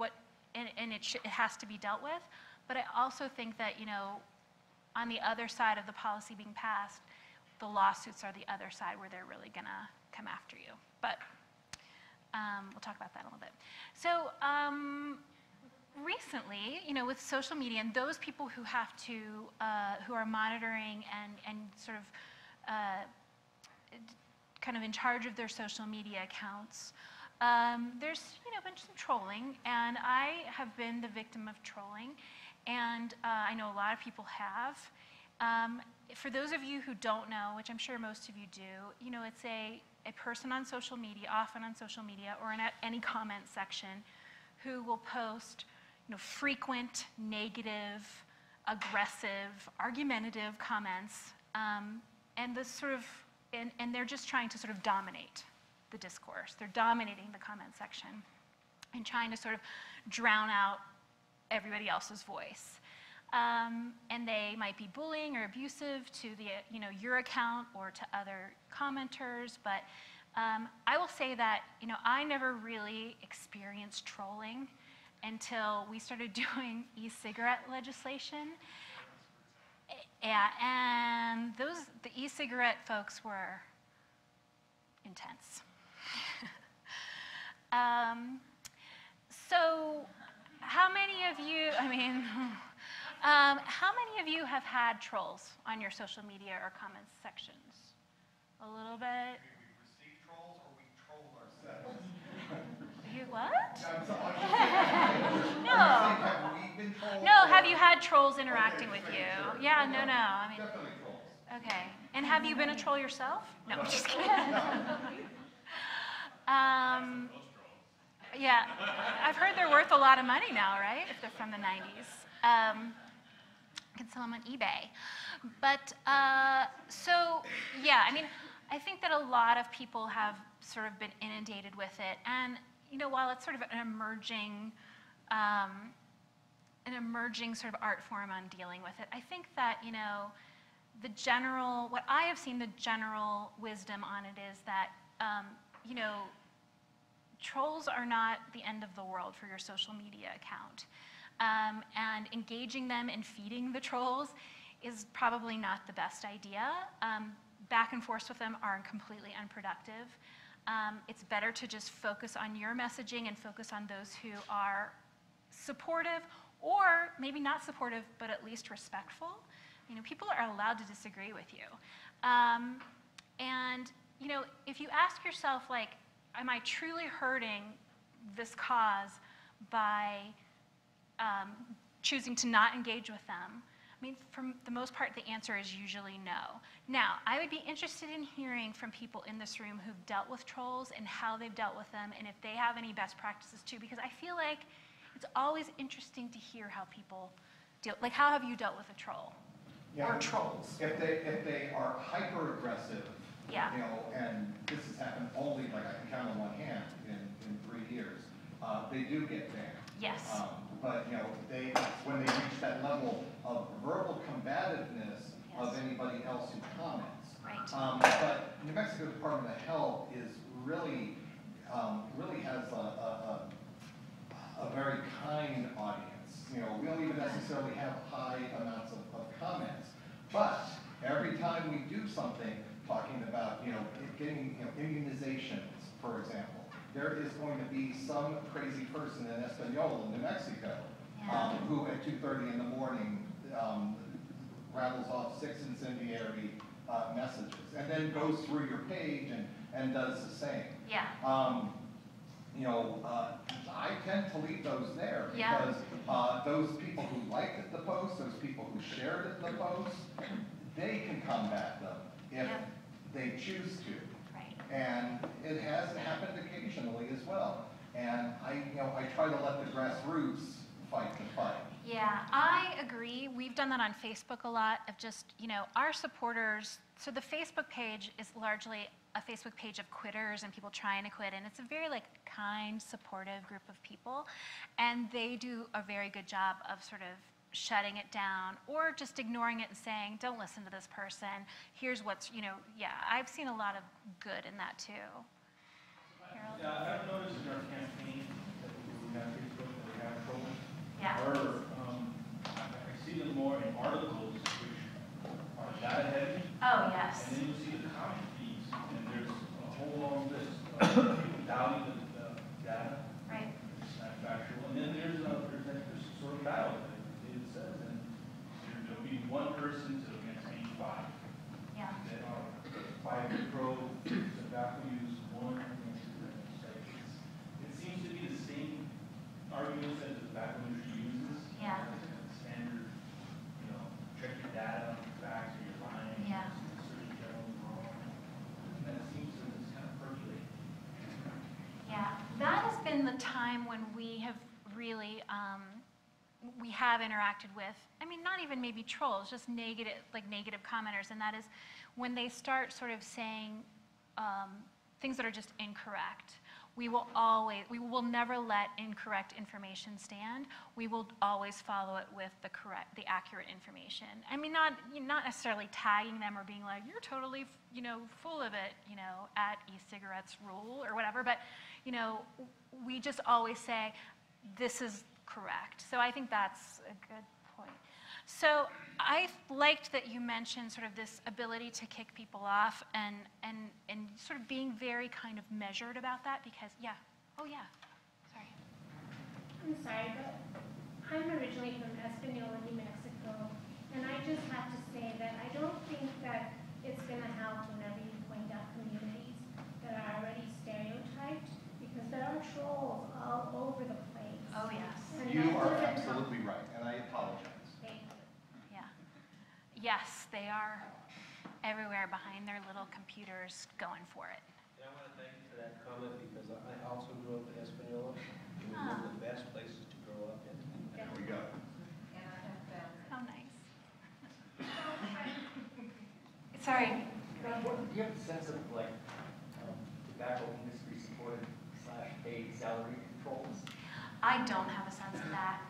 it has to be dealt with, but I also think that, you know, on the other side of the policy being passed, the lawsuits are the other side where they're really gonna come after you. But we'll talk about that a little bit. So, recently, you know, with social media and those people who have to, who are monitoring and sort of kind of in charge of their social media accounts, there's, you know, been some trolling, and I have been the victim of trolling, and I know a lot of people have. For those of you who don't know, which I'm sure most of you do, you know, it's a person on social media, often on social media or in any comment section, who will post, you know, frequent, negative, aggressive, argumentative comments, and the sort of, and they're just trying to sort of dominate the discourse. They're dominating the comment section and trying to sort of drown out everybody else's voice. And they might be bullying or abusive to the, you know, your account or to other commenters, but I will say that, you know, I never really experienced trolling until we started doing e-cigarette legislation. Yeah, and the e-cigarette folks were intense. So how many of you, I mean, how many of you have had trolls on your social media or comments sections? A little bit? We receive trolls or we troll ourselves? You what? No. Have we been trolled? No, have you had trolls interacting with you? Yeah, no. I mean, Definitely trolls. Okay. And have you been a troll yourself? No, I'm just kidding. Yeah, I've heard they're worth a lot of money now, right? If they're from the 90s. You can sell them on eBay. But, so, yeah, I mean, I think that a lot of people have sort of been inundated with it. And, you know, while it's sort of an emerging sort of art form on dealing with it, I think that, you know, what I have seen, the general wisdom on it is that, you know, trolls are not the end of the world for your social media account. And engaging them and feeding the trolls is probably not the best idea. Back and forth with them are completely unproductive. It's better to just focus on your messaging and focus on those who are supportive or maybe not supportive, but at least respectful. You know, people are allowed to disagree with you. And, you know, if you ask yourself, like, am I truly hurting this cause by choosing to not engage with them? I mean, for the most part, the answer is usually no. Now, I would be interested in hearing from people in this room who've dealt with trolls and how they've dealt with them, and if they have any best practices too, because I feel like it's always interesting to hear how people deal. Like, how have you dealt with a troll? Yeah, or trolls? If they are hyper aggressive, Yeah. you know, and this has happened only, like I can count on one hand in 3 years, they do get banned. Yes. But you know, when they reach that level of verbal combativeness of anybody else who comments. Right. But New Mexico Department of Health is really has a very kind audience. You know, we don't even necessarily have high amounts of comments, but every time we do something talking about, you know, getting, you know, immunizations, for example, there is going to be some crazy person in Española, New Mexico, who at 2:30 in the morning rattles off 6 incendiary messages, and then goes through your page and does the same. Yeah. You know, I tend to leave those there because those people who liked the post, those people who shared the post, they can combat them if they choose to. Right. And it has happened occasionally as well. And I try to let the grassroots fight the fight. Yeah, I agree. We've done that on Facebook a lot of just, you know, our supporters. So the Facebook page is largely a Facebook page of quitters and people trying to quit. And it's a very like kind, supportive group of people. And they do a very good job of sort of shutting it down or just ignoring it and saying, don't listen to this person. Here's what's, you know, yeah, I've seen a lot of good in that too. Harold? Yeah, I've noticed in our campaign that we have Facebook, that we have trolling. Yeah. Or I see them more in articles which are data heavy. Oh, yes. And then you see the comment feeds, and there's a whole long list of people doubting the data. Right. It's not factual. And then there's sort of battle that David says, and there'll be one person to against 85. Yeah. That are 5 pro tobacco use, one against the other. It seems to be the same arguments that the tobacco industry uses. Yeah. Standard, you know, check your data, facts, or you're lying. Yeah. Surgeon General's wrong. And that seems to just kind of percolate. Yeah, that has been the time when we have really, we have interacted with, I mean, not even maybe trolls, just negative commenters, and that is when they start sort of saying things that are just incorrect. We will never let incorrect information stand. We will always follow it with the accurate information. I mean, not necessarily tagging them or being like, you're totally, you know, full of it, you know, at e-cigarettes rule or whatever, but, you know, we just always say, this is correct. So I think that's a good point. So I liked that you mentioned sort of this ability to kick people off and sort of being very kind of measured about that because, yeah. Oh, yeah. Sorry. I'm sorry, but I'm originally from Española, New Mexico, and I just have to say that I don't think that it's going to help whenever you point out communities that are already stereotyped because there are trolls all over the place. Oh, yes. And You that are doesn't absolutely help. right, and I apologize. Yeah. Yes, they are. everywhere behind their little computers going for it. And I want to thank you for that comment because I also grew up in Espanola. It was one of the best places to grow up in. There we go. And I have found. How nice. Sorry. Do you have a sense of like tobacco industry supported / paid salary controls? I don't have a sense of that.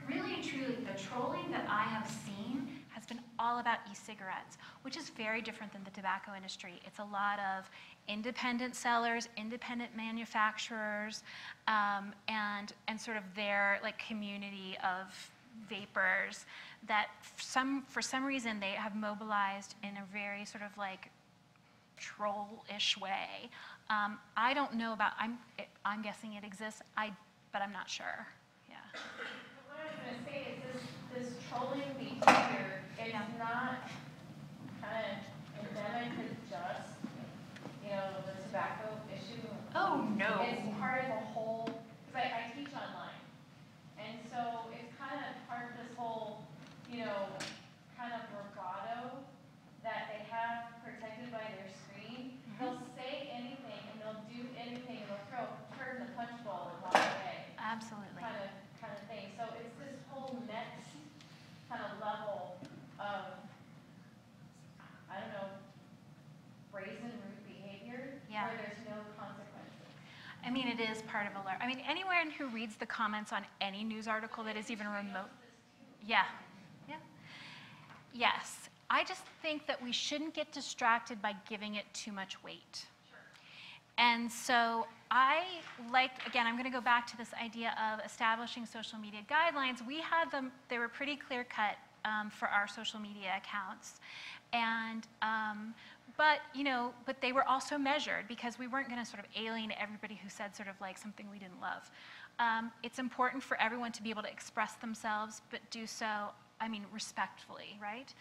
Really and truly, the trolling that I have seen has been all about e-cigarettes, which is very different than the tobacco industry. It's a lot of independent sellers, independent manufacturers, and sort of their like community of vapors that for some reason they have mobilized in a very sort of like troll-ish way. I don't know about, I'm guessing it exists, but I'm not sure. Yeah. What I was going to say is this trolling behavior is not kind of endemic to just, the tobacco issue. Oh, no. It's part of the whole, because I teach online. And so it's kind of part of this whole, kind of bravado that they have protected by their screen. They'll say anything and they'll do anything and they'll turn the punch bowl and walk away. Absolutely. Kind of thing. So it's this whole next kind of level of, I don't know, brazen rude behavior where there's no consequences. I mean, it is part of a learn. I mean, anyone who reads the comments on any news article that is even remote. Yeah. Yes. I just think that we shouldn't get distracted by giving it too much weight. Sure. And so again, I'm going to go back to this idea of establishing social media guidelines. We had them, they were pretty clear cut for our social media accounts. And, but they were also measured because we weren't going to sort of alienate everybody who said sort of like something we didn't love. It's important for everyone to be able to express themselves, but do so, respectfully, right?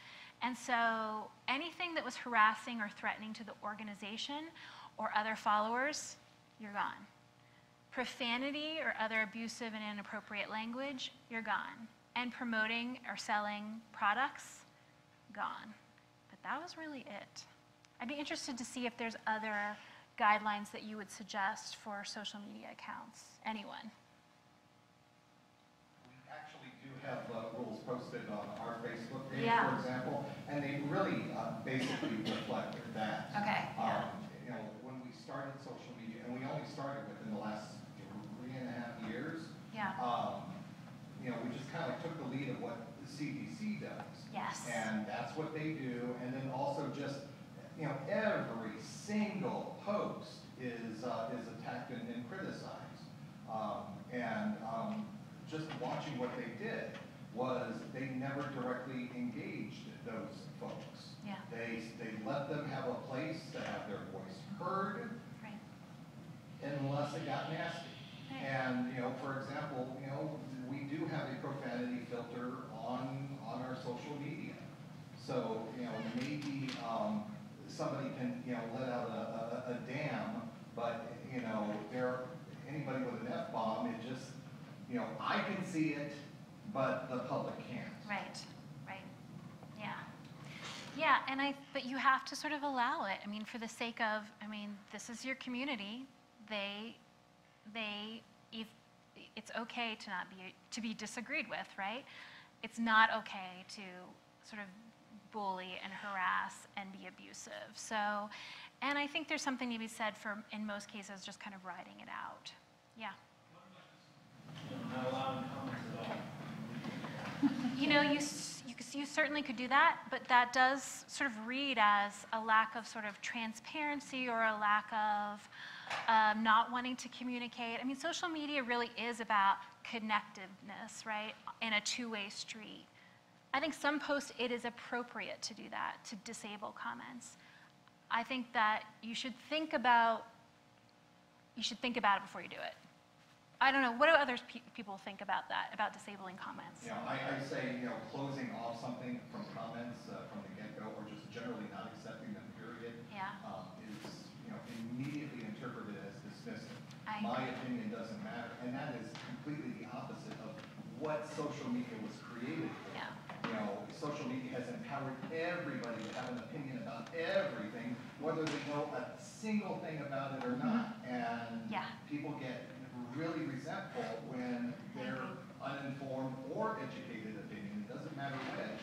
And so anything that was harassing or threatening to the organization or other followers, you're gone. Profanity or other abusive and inappropriate language, you're gone. And promoting or selling products, gone. But that was really it. I'd be interested to see if there's other guidelines that you would suggest for social media accounts. Anyone? We actually do have rules posted on our Facebook page, Yeah. for example, and they really basically reflect that. Okay. When we started social media, and we only started within the last 3.5 years, we just kind of took the lead of what the CDPC does. Yes. And that's what they do, and then also just, every single post is attacked and criticized. Just watching what they did was they never directly engaged those folks. Yeah. They let them have a place to have their voice heard, right, unless it got nasty. Right. And, for example, we do have a profanity filter on our social media. So, maybe somebody can, let out a damn, but, anybody with an F-bomb, it just, I can see it, but the public can't. Right. Yeah, but you have to sort of allow it. For the sake of, this is your community. It's okay to be disagreed with, right? It's not okay to sort of bully and harass and be abusive. So, and I think there's something to be said for, in most cases, just kind of riding it out. Yeah. Not allowing comments at all. You certainly could do that, but that does sort of read as a lack of sort of transparency or a lack of not wanting to communicate. Social media really is about connectiveness, right, in a two-way street. I think some posts it is appropriate to do that, to disable comments. I think that you should think about it before you do it. I don't know, what do other people think about that, about disabling comments? I say, closing off something from comments from the get-go, or just generally not accepting them, period, is, immediately interpreted as dismissive. My opinion doesn't matter, and that is completely the opposite of what social media was created for. Yeah. social media has empowered everybody to have an opinion about everything, whether they know a single thing about it or not. And people get really resentful when their uninformed or educated opinion, it doesn't matter which,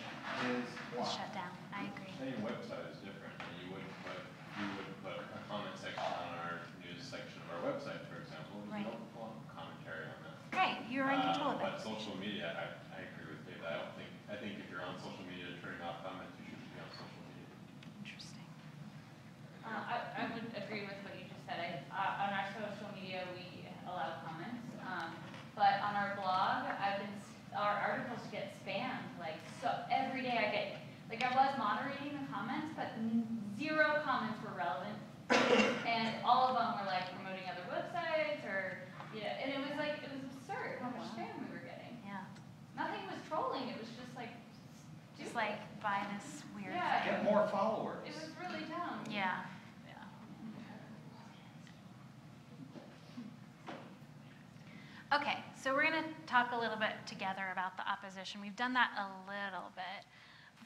is blocked. Shut down. I agree. And your website is different. You wouldn't put a comment section on our news section of our website, for example. Right. You don't put commentary on that. Right. You're in control of it. But social media, I agree with Dave. I think if you're on social media turning off comments, you shouldn't be on social media. Interesting. I would agree with what you just said. On our social media, we allow comments. But on our blog, our articles get spammed. So every day I get, I was moderating the comments, but 0 comments were relevant. And all of them were promoting other websites and it was absurd how much spam we were getting. Yeah. Nothing was trolling, it was just buy this weird yeah. Get more followers. It was really dumb. Yeah. Okay, so we're going to talk a little bit together about the opposition. We've done that a little bit,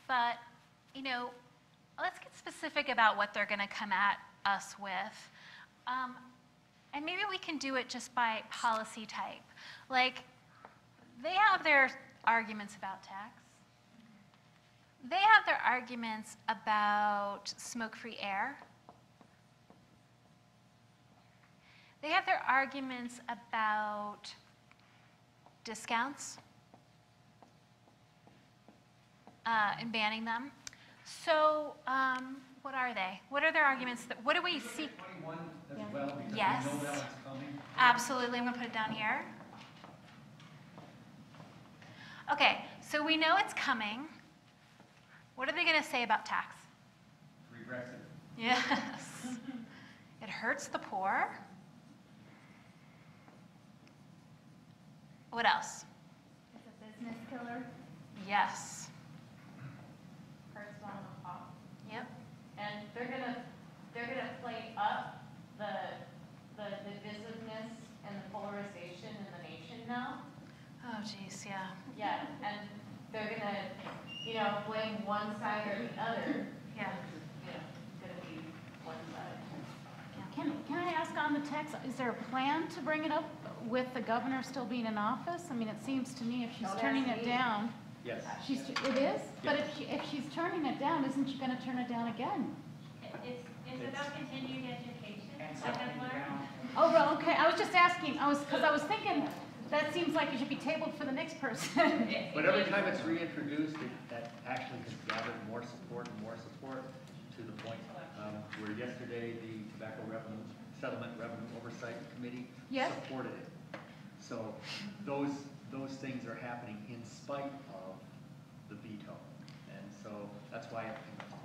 but, let's get specific about what they're going to come at us with. And maybe we can do it just by policy type. They have their arguments about tax. They have their arguments about smoke-free air. They have their arguments about discounts and banning them. So what are they? What are their arguments? What do we seek? 21 as well, because Yes. we know that one's coming. Absolutely. I'm going to put it down here. Okay, so we know it's coming. What are they going to say about tax? Regressive. Yes. It hurts the poor. What else? It's a business killer. Yes. Hurts on the top. Yep. And they're gonna play up the divisiveness and the polarization in the nation now. Oh, geez, yeah. Yeah, and they're gonna, blame one side or the other. Yeah. It's gonna be one side. Can I ask on the text, is there a plan to bring it up with the governor still being in office? I mean, it seems to me if she's Don't turning ask it me. Uh, Yes. It is? But if she's turning it down, isn't she going to turn it down again? It's about continuing education, like I've learned. Oh, well, okay, I was just asking, because I was thinking, that seems like it should be tabled for the next person. But every time it's reintroduced, that actually has gathered more support to the point where yesterday the Tobacco Settlement Revenue Oversight Committee Yes. supported it. So those things are happening in spite of the veto. And so that's why it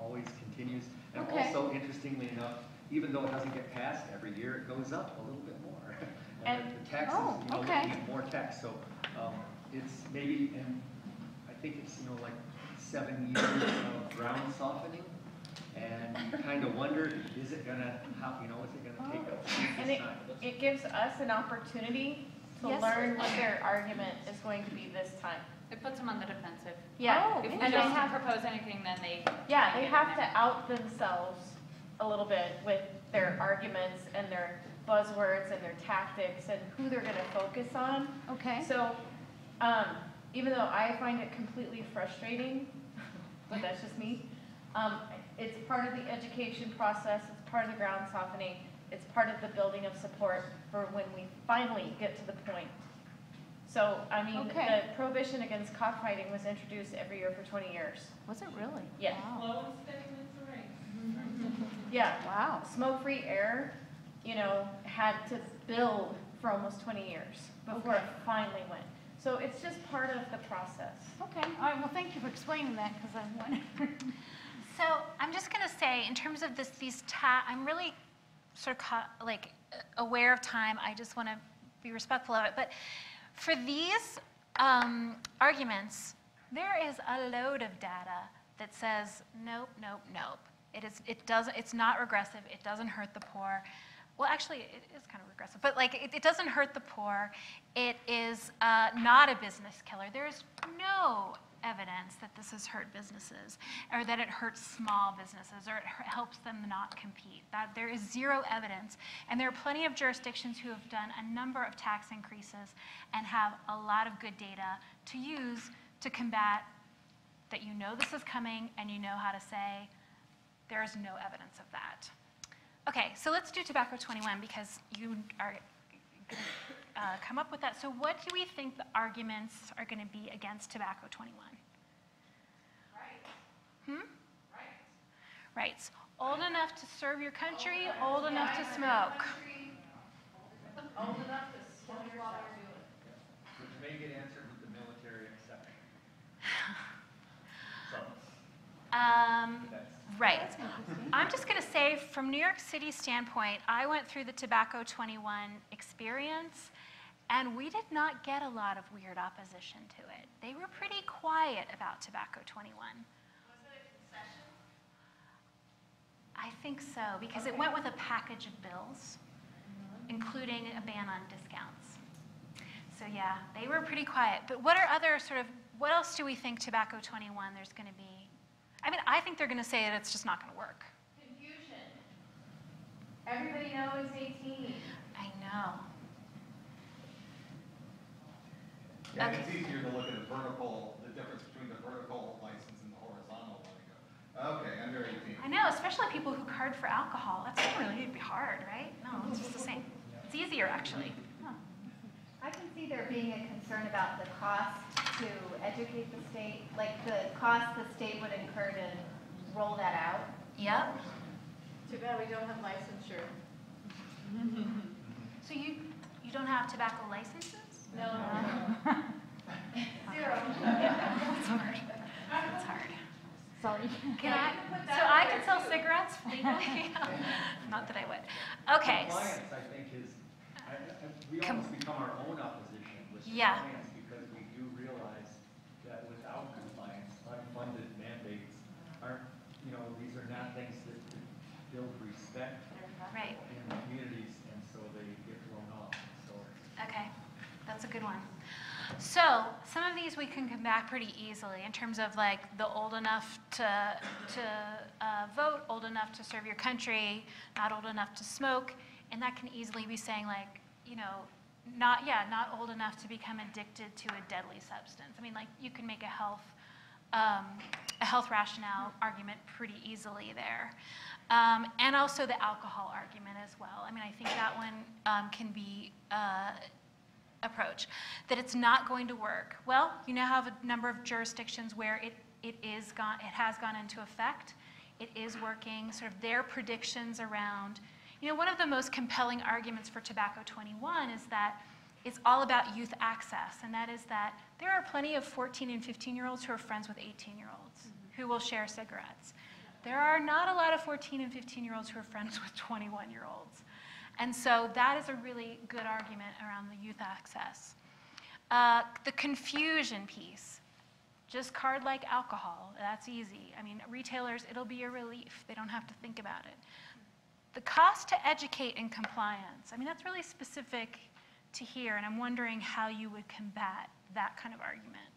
always continues. And Okay. also, interestingly enough, even though it doesn't get passed every year, it goes up a little bit more. And- the taxes, oh, looking okay. at more tax. So it's maybe, and I think it's, 7 years of ground softening. And you kind of wonder, is it gonna, is it gonna take us And this time? it gives us an opportunity to Yes. learn what their argument is going to be this time. It puts them on the defensive. Yeah, Oh, If we and they don't have, propose anything, then they. yeah, they have to out themselves a little bit with their arguments and their buzzwords and their tactics and who they're gonna focus on. Okay. So, even though I find it completely frustrating, but that's just me, it's part of the education process, it's part of the ground softening, it's part of the building of support for when we finally get to the point. So, Okay. the prohibition against cockfighting was introduced every year for 20 years. Was it really? Yeah. Wow. Yeah. Wow. Smoke-free air, had to build for almost 20 years before it finally went. So it's just part of the process. Okay, all right, well, thank you for explaining that, because I'm wondering. So I'm just going to say, in terms of I'm really sort of aware of time. I just want to be respectful of it. But for these arguments, there is a load of data that says nope, nope, nope. It's not regressive. It doesn't hurt the poor. well, actually, it is kind of regressive, but like it doesn't hurt the poor. It is not a business killer. There's no evidence that this has hurt businesses or that it hurts small businesses or it helps them not compete. That there is zero evidence. And there are plenty of jurisdictions who have done a number of tax increases and have a lot of good data to use to combat that you know this is coming and you know how to say there is no evidence of that. Okay, so let's do tobacco 21 because you are going to come up with that. So what do we think the arguments are going to be against tobacco 21? Rights. Old enough to serve your country, old enough to smoke. Old enough to smoke while they're doing it. Which may get answered with the military exception. Right. I'm just going to say, from New York City's standpoint, I went through the Tobacco 21 experience, and we did not get a lot of weird opposition to it. They were pretty quiet about Tobacco 21. Was it a concession? I think so, because it went with a package of bills, including a ban on discounts. So yeah, they were pretty quiet. But what are other sort of, what else do we think Tobacco 21 there's going to be? I mean, I think they're going to say that it's just not going to work. Confusion. Everybody knows 18. I know. Yeah, Okay. it's easier to look at the difference between the vertical license and the horizontal one. Okay, under 18. I know, especially people who card for alcohol. That's not really be hard, right? No, it's just the same. It's easier, actually. Huh. I can see there being a concern about the cost to educate the state, like the cost the state would incur to roll that out. Yep. Too bad we don't have licensure. So you don't have tobacco licenses? No. Zero. That's hard. That's hard. Sorry. Can I? So I can sell cigarettes legally? Not that I would. Okay. Compliance, I think, is, we almost become our own opposition with Yeah. compliance because we do realize that without compliance, unfunded mandates aren't, these are not things that build respect Right. in the communities, and so they get thrown off. So Okay, that's a good one. So some of these we can come back pretty easily in terms of like the old enough to vote, old enough to serve your country, not old enough to smoke, and that can easily be saying like, not old enough to become addicted to a deadly substance. I mean, like you can make a health rationale argument pretty easily there. And also the alcohol argument as well. I mean, I think that one can be approached, that it's not going to work. Well, you now have a number of jurisdictions where it has gone into effect. It is working. Sort of their predictions around, one of the most compelling arguments for Tobacco 21 is that it's all about youth access, and that is that there are plenty of 14 and 15-year-olds who are friends with 18-year-olds who will share cigarettes. There are not a lot of 14 and 15-year-olds who are friends with 21-year-olds. And so that is a really good argument around the youth access. The confusion piece, just card like alcohol, that's easy. I mean, retailers, it'll be a relief. They don't have to think about it. The cost to educate and compliance, I mean, that's really specific to here, and I'm wondering how you would combat that kind of argument.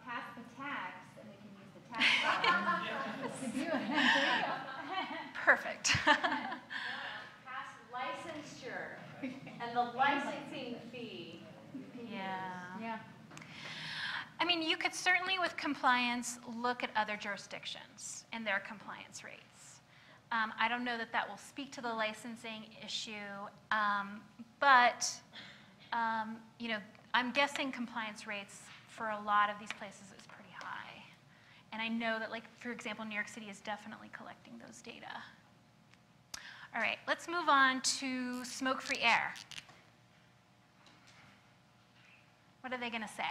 Pass the tax, and we can use the tax to do it. Perfect. Pass licensure and the licensing fee. Yeah. I mean, you could certainly, with compliance, look at other jurisdictions and their compliance rates. I don't know that will speak to the licensing issue, but I'm guessing compliance rates for a lot of these places is pretty high. And I know that, like, for example, New York City is definitely collecting those data. All right, let's move on to smoke-free air. What are they going to say?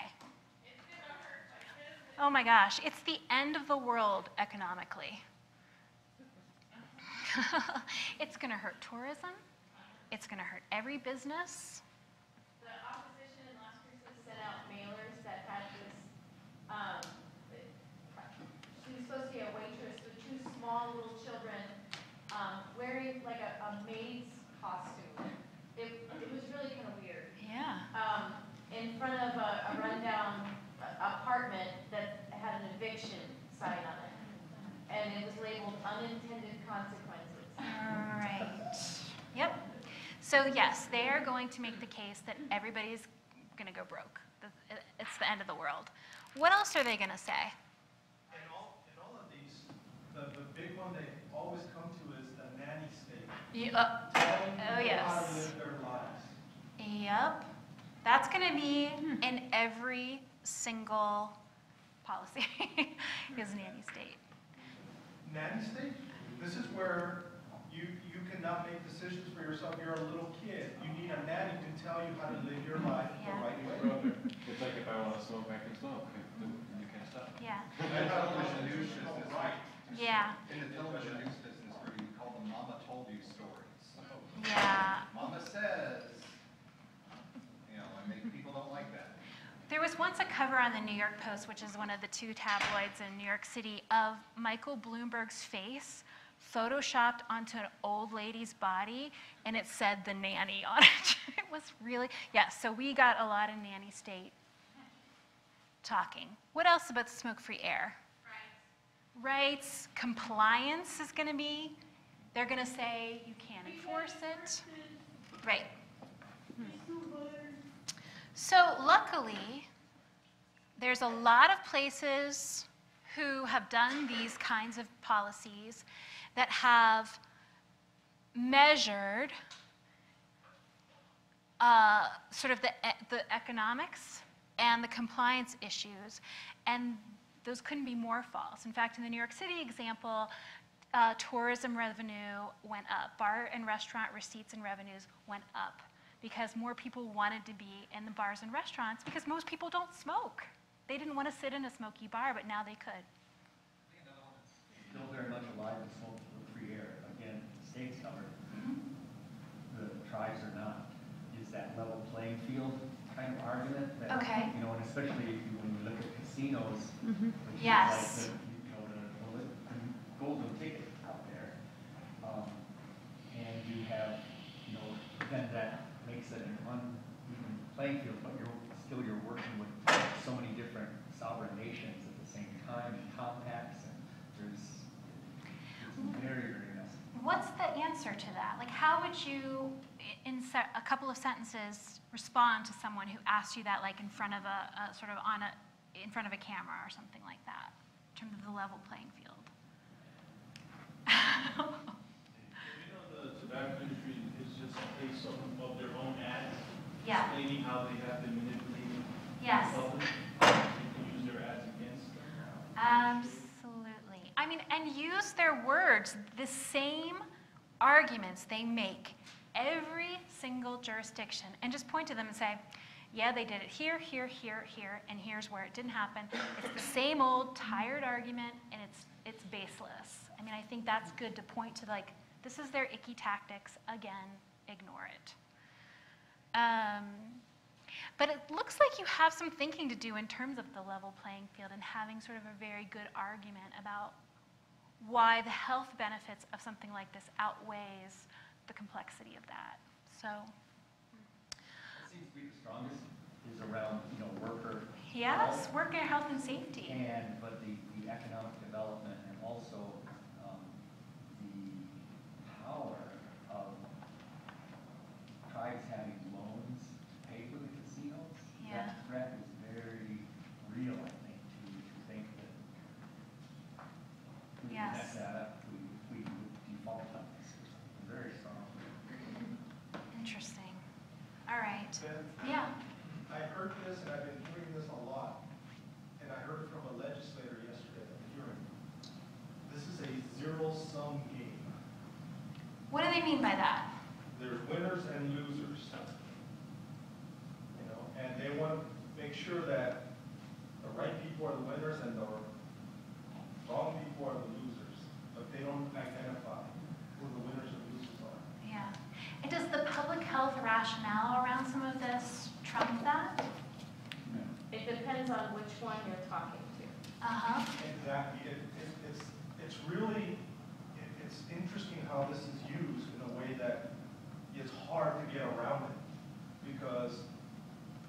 Oh my gosh, it's the end of the world economically. It's going to hurt tourism. It's going to hurt every business. The opposition in Las Cruces sent out mailers that had this, she was supposed to be a waitress with two small little children wearing of a rundown apartment that had an eviction sign on it. And it was labeled unintended consequences. All right. Yep. So yes, they are going to make the case that everybody's going to go broke. It's the end of the world. What else are they going to say? In all of these, the big one they always come to is the nanny state. Telling people how to live their lives. Yep. That's going to be in every single policy is nanny state. Nanny state? This is where you cannot make decisions for yourself. You're a little kid. You need a nanny to tell you how to live your life the right way. It's like if I want to smoke, I can smoke. You can't stop. Yeah. In the television news business, Yeah. In the television news business, where you call them "Mama told you" stories. Yeah. Mama says, and maybe people don't like that. There was once a cover on the New York Post, which is one of the 2 tabloids in New York City, of Michael Bloomberg's face photoshopped onto an old lady's body, and it said "the nanny" on it. It was really, so we got a lot of nanny state talking. What else about the smoke-free air? Rights. Compliance is going to be, they're going to say you can't enforce it. Right. So luckily, there's a lot of places who have done these kinds of policies that have measured sort of the economics and the compliance issues, and those couldn't be more false. In fact, in the New York City example, tourism revenue went up. Bar and restaurant receipts and revenues went up because more people wanted to be in the bars and restaurants because most people don't smoke. They didn't want to sit in a smoky bar, but now they could. Still very much alive with smoke-free air. Again, the state's covered. The tribes are not. Is that level playing field kind of argument? That, and especially when you look at casinos, which Yes. is like the golden ticket out there, and you have, then that makes it an uneven playing field, but you're working with so many different sovereign nations at the same time and compacts, and it's very, very messy. What's the answer to that? Like, how would you, in a couple of sentences, respond to someone who asked you that, like in front of in front of a camera or something like that, in terms of the level playing field? The tobacco industry is just based on of their own ads, explaining how they have been manipulating Yes. the public. They can use their ads against them. Absolutely. I mean, and use their words, the same arguments they make every single jurisdiction, and just point to them and say, yeah, they did it here, here, here, here, and here's where it didn't happen. It's the same old tired argument, and it's baseless. I mean, I think that's good to point to, like, this is their icky tactics. Again, ignore it. But it looks like you have some thinking to do in terms of the level playing field and having sort of a very good argument about why the health benefits of something like this outweighs the complexity of that. So. What seems to be the strongest is around, worker. Yes, worker health and safety. But the economic development and also the power of tribes having loans to pay for the casinos. Yeah. That threat is very real, I think, to think that we can mess that up, we would default on this or something very strong. Interesting. All right. Ben, Yeah. I heard this, and I've been hearing this a lot, and I heard it from a legislator yesterday at the hearing. This is a zero-sum game. What do they mean by that? There's winners and losers. And they want to make sure that the right people are the winners and the wrong people are the losers. But they don't identify who the winners and losers are. Yeah. And does the public health rationale around some of this trump that? It depends on which one you're talking to. Exactly. It's really, it's interesting how this is used in a way that it's hard to get around it, because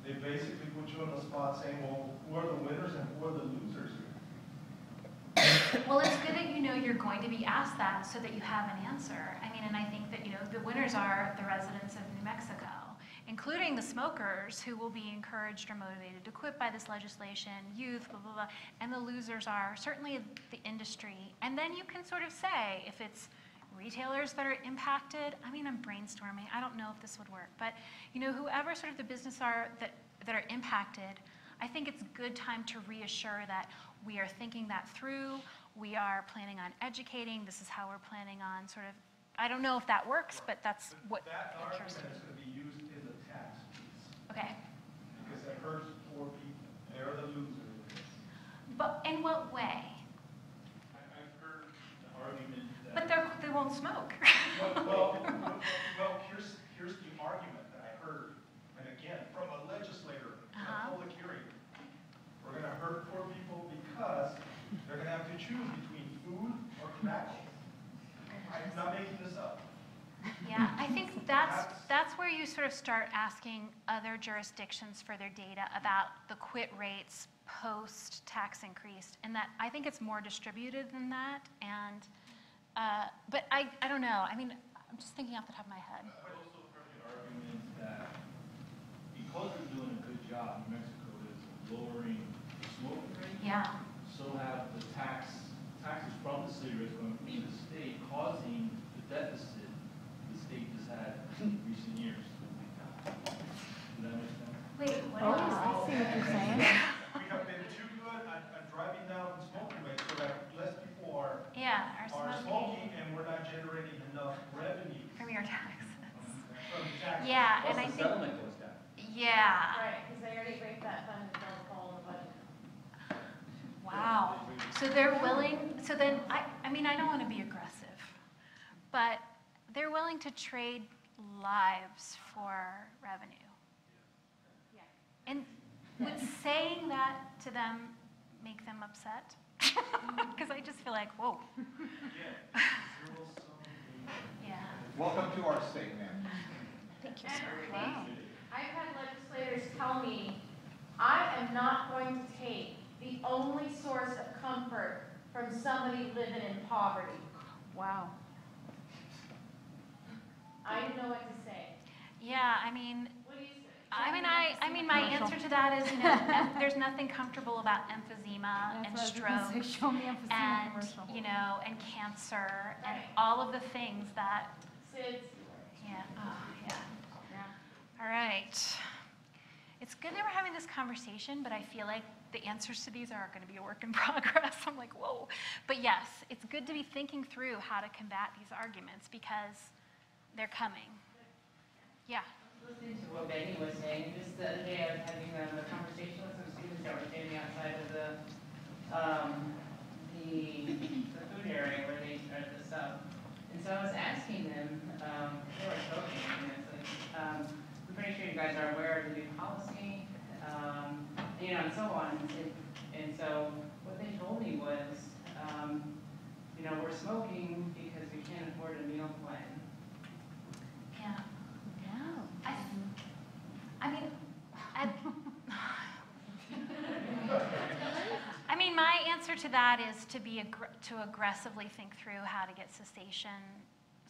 they basically put you on the spot saying, well, who are the winners and who are the losers here? Well, it's good that you know you're going to be asked that so that you have an answer. I mean, and I think that, you know, the winners are the residents of New Mexico, including the smokers who will be encouraged or motivated to quit by this legislation, youth, blah, blah, blah. And the losers are certainly the industry. And then you can sort of say if it's retailers that are impacted. I mean, I'm brainstorming. I don't know if this would work. But, you know, whoever sort of the business are that are impacted, I think it's a good time to reassure that we are thinking that through. We are planning on educating. This is how we're planning on sort of, I don't know if that works, but that's what That argument interests is me. going to be used in the tax piece. Okay. Because it hurts poor people. They're the losers. But in what way? I've heard the argument that. But they won't smoke. Well, here's the argument that I heard, and again, from a legislator in a public hearing. We're going to hurt poor people because they're going to have to choose between food or tobacco. I'm not making this up. Yeah, I think that's where you sort of start asking other jurisdictions for their data about the quit rates post tax increase, and that I think it's more distributed than that. And but I don't know. I mean, I'm just thinking off the top of my head. I've also heard the argument that because they're doing a good job, New Mexico is lowering the smoking rate. Yeah. So have the taxes from the cigarettes going from the state causing the deficit the state has had in recent years. Does that make sense? Wait, what? Oh, I see what you're saying. We have been too good at driving down the smoking rate so that less people are smoking, and we're not generating enough revenue From your taxes. from taxes. Yeah, and I Plus the think. settlement goes down. Yeah. Right, because they already break that fund and don't fall in the budget. Wow. So they're willing, so then, I mean, I don't want to be aggressive, but they're willing to trade lives for revenue. Yeah. And would saying that to them make them upset? Because I just feel like, whoa. Yeah. Welcome to our state, ma'am. Thank you, And sir. wow. I've had legislators tell me, I am not going to take the only source of comfort from somebody living in poverty. Wow. I didn't know what to say. Yeah, I mean, What do you say? I mean, my answer to that is, you know, there's nothing comfortable about emphysema and stroke Show me emphysema and, commercial. you know, and cancer and Right. all of the things that, SIDS. yeah, oh, yeah. All right. It's good that we're having this conversation, but I feel like the answers to these are going to be a work in progress. I'm like, whoa. But yes, it's good to be thinking through how to combat these arguments because they're coming. Yeah. Listening to what Benny was saying, just the other day I was having a conversation with some students that were standing outside of the food area where they started the sub. And so I was asking them, they were smoking, and it's like, I'm pretty sure you guys are aware of the new policy, you know, and so on. And so what they told me was, you know, we're smoking because we can't afford a meal plan. Yeah. Yeah. I mean, my answer to that is to be to aggressively think through how to get cessation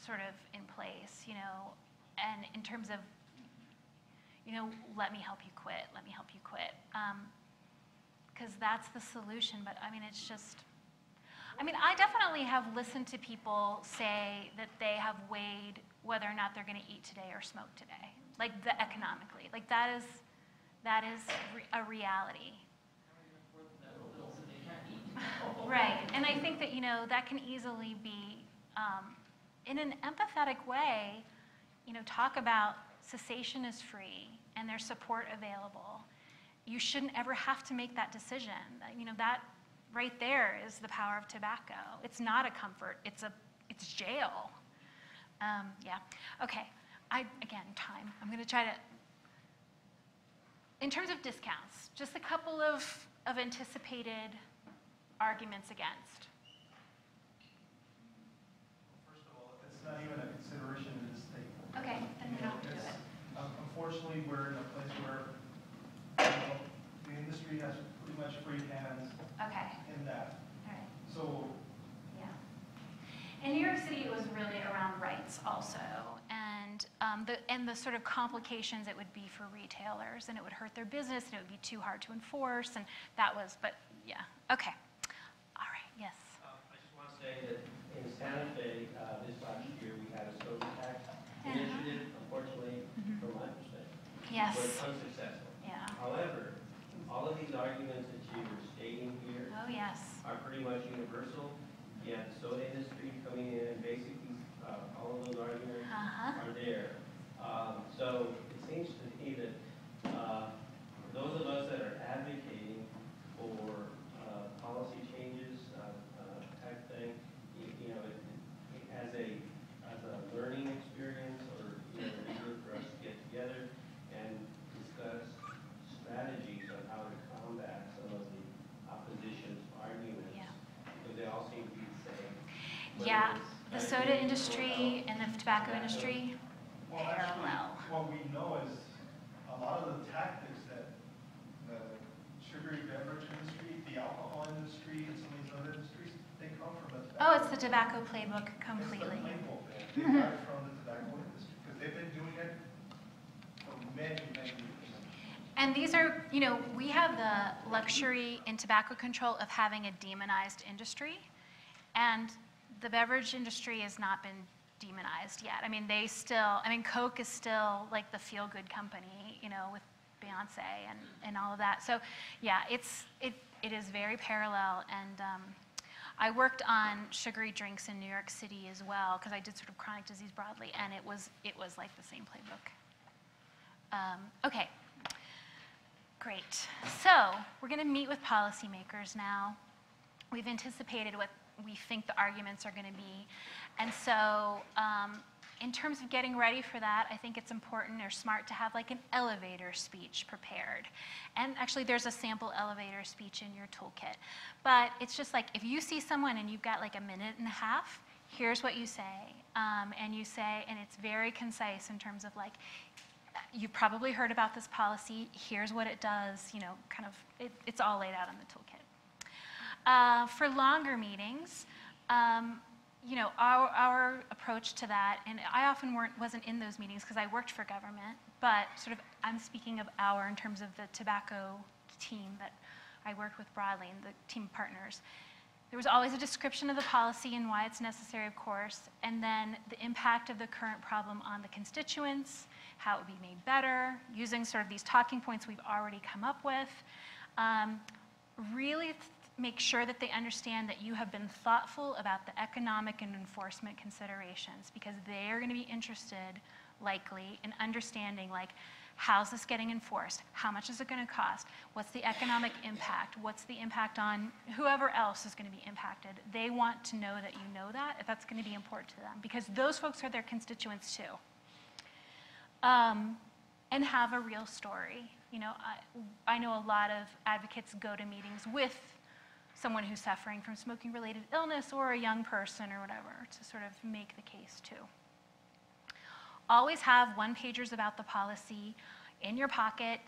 sort of in place, you know, and in terms of, you know, let me help you quit, let me help you quit, because that's the solution. But I mean, it's just, I mean, I definitely have listened to people say that they have weighed whether or not they're going to eat today or smoke today, like economically, like that is a reality. Right, and I think that, you know, that can easily be, in an empathetic way, you know, talk about cessation is free and there's support available. You shouldn't ever have to make that decision. You know, that right there is the power of tobacco. It's not a comfort, it's jail. Yeah, okay, again, time. I'm gonna try to, in terms of discounts, just a couple of anticipated arguments against. First of all, it's not even a consideration in the state. Okay, then we don't have to do it. Unfortunately, we're in a place where the industry has pretty much free hands Okay. in that. All right. So, Yeah. In New York City, it was really around rights also, and the sort of complications it would be for retailers, and it would hurt their business, and it would be too hard to enforce, and that was, but yeah, okay. All right, yes. I just want to say that in Santa Fe, this last year, we had a soda tax initiative, unfortunately, from my perspective. Yes. Was unsuccessful. Yeah. However, all of these arguments that you were stating here Oh, yes. are pretty much universal. You have the soda industry coming in, and basically, all of those arguments are there. So it seems to me that those of us that are advocating for policy changes type thing, you know, as a learning experience, or you know, it's good for us to get together and discuss strategies on how to combat some of the opposition's arguments, because they all seem to be the same. Yeah, the soda industry and the tobacco industry, well, parallel. actually, what we know is a lot of the tactics that the sugary beverage industry, the alcohol industry, and some of these other industries, they come from the tobacco. Oh, it's the tobacco playbook completely. It's the playbook. They got it from the tobacco industry, because they've been doing it for many, many years. And these are, you know, we have the luxury in tobacco control of having a demonized industry, and the beverage industry has not been demonized yet. I mean, Coke is still like the feel-good company, you know, with Beyonce and all of that. So, yeah, it is very parallel, and I worked on sugary drinks in New York City as well, because I did sort of chronic disease broadly, and it was like the same playbook. Okay, great. So we're going to meet with policymakers now. We've anticipated what we think the arguments are going to be, and so in terms of getting ready for that, I think it's important or smart to have like an elevator speech prepared. And actually, there's a sample elevator speech in your toolkit. But it's just like, if you see someone and you've got like a minute and a half, here's what you say. And you say, and it's very concise in terms of like, you've probably heard about this policy, here's what it does, you know, kind of, it's all laid out in the toolkit. For longer meetings, you know, our approach to that, and I often wasn't in those meetings because I worked for government, but sort of I'm speaking of in terms of the tobacco team that I worked with broadly and the team of partners. There was always a description of the policy and why it's necessary, of course, and then the impact of the current problem on the constituents, how it would be made better, using sort of these talking points we've already come up with. Really make sure that they understand that you have been thoughtful about the economic and enforcement considerations, because they are going to be interested, likely, in understanding, like, how's this getting enforced? How much is it going to cost? What's the economic impact? What's the impact on whoever else is going to be impacted? They want to know that you know that, if that's going to be important to them, because those folks are their constituents too. And have a real story. You know, I know a lot of advocates go to meetings with someone who's suffering from smoking-related illness or a young person or whatever to sort of make the case too. Always have one-pagers about the policy in your pocket,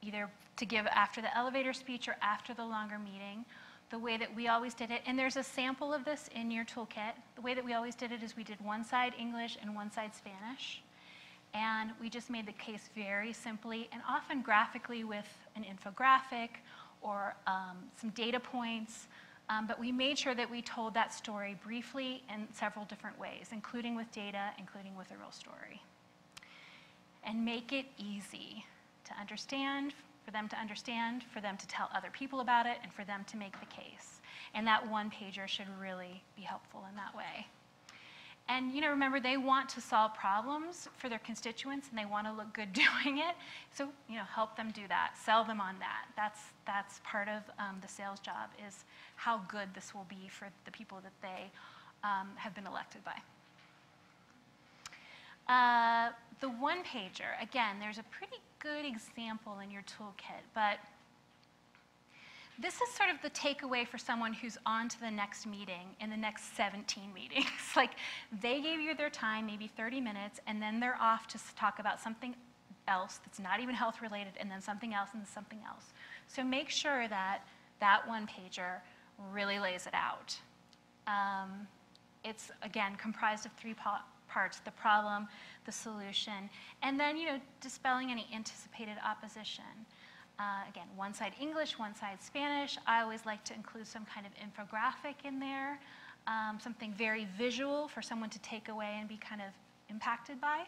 either to give after the elevator speech or after the longer meeting, the way that we always did it. And there's a sample of this in your toolkit. The way that we always did it is we did one side English and one side Spanish. And we just made the case very simply and often graphically with an infographic or some data points. But we made sure that we told that story briefly in several different ways, including with data, including with a real story. And make it easy to understand, for them to tell other people about it, and for them to make the case. And that one-pager should really be helpful in that way. And you know, remember, they want to solve problems for their constituents, and they want to look good doing it. So you know, help them do that. Sell them on that. That's part of the sales job, is how good this will be for the people that they have been elected by. The one-pager, again, there's a pretty good example in your toolkit, but this is sort of the takeaway for someone who's on to the next meeting in the next 17 meetings. Like, they gave you their time, maybe 30 minutes, and then they're off to talk about something else that's not even health related, and then something else and something else. So make sure that that one pager really lays it out. It's, again, comprised of three parts: the problem, the solution, and then, dispelling any anticipated opposition. Again, one side English, one side Spanish. I always like to include some kind of infographic in there, something very visual for someone to take away and be kind of impacted by.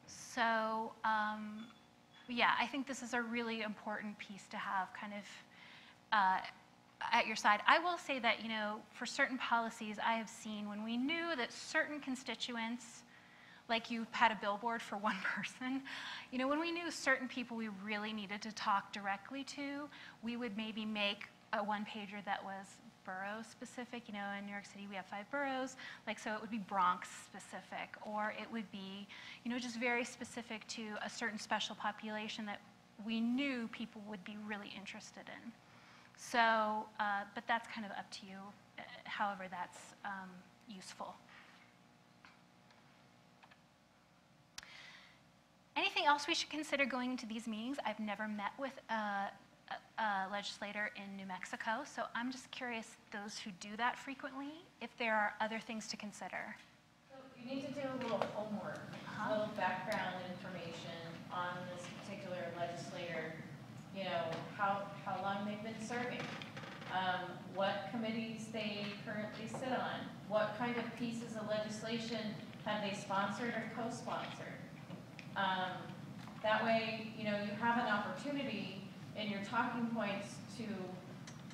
So, yeah, I think this is a really important piece to have kind of at your side. I will say that, for certain policies I have seen, when we knew that certain constituents, like you had a billboard for one person, when we knew certain people we really needed to talk directly to, we would maybe make a one-pager that was borough specific. In New York City we have 5 boroughs, so it would be Bronx specific, or it would be, just very specific to a certain special population that we knew people would be really interested in. So, but that's kind of up to you, however that's useful. Anything else we should consider going into these meetings? I've never met with a legislator in New Mexico, so I'm just curious, those who do that frequently, if there are other things to consider. So you need to do a little homework, a little background information on this particular legislator, how long they've been serving, what committees they currently sit on, what kind of pieces of legislation have they sponsored or co-sponsored. That way, you have an opportunity in your talking points to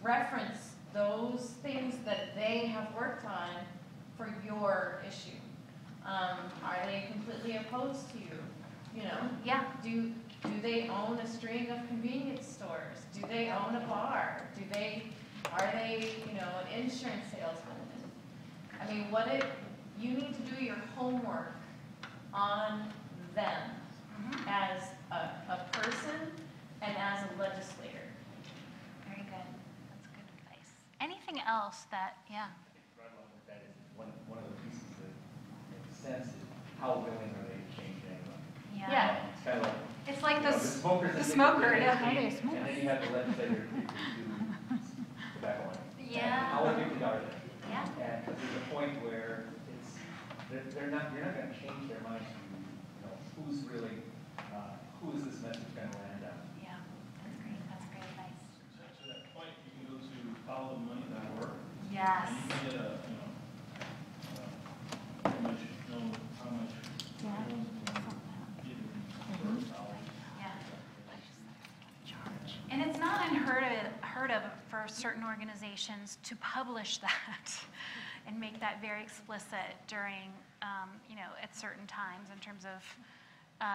reference those things that they have worked on for your issue. Are they completely opposed to you? Yeah. Do they own a string of convenience stores? Do they own a bar? Are they, an insurance salesman? I mean, you need to do your homework on them as a person and as a legislator. Very good. That's good advice. Anything else that, yeah? I think right along with that is one of the pieces that makes sense is how willing are they to change anyway? Yeah. It's kind of like, it's like the smokers. The smoker, yeah. And then you have the legislator who do tobacco on. Yeah. How addicted are they? Yeah. And there's a point where you're not going to change their mind to, who's really, who is this message going to land on? Yeah, that's great. That's great advice. To that point, you can go to followthemoney.org. Yes. And you can get pretty much know how much everyone's given per dollar. Yeah. And it's not unheard of for certain organizations to publish that and make that very explicit during, at certain times in terms of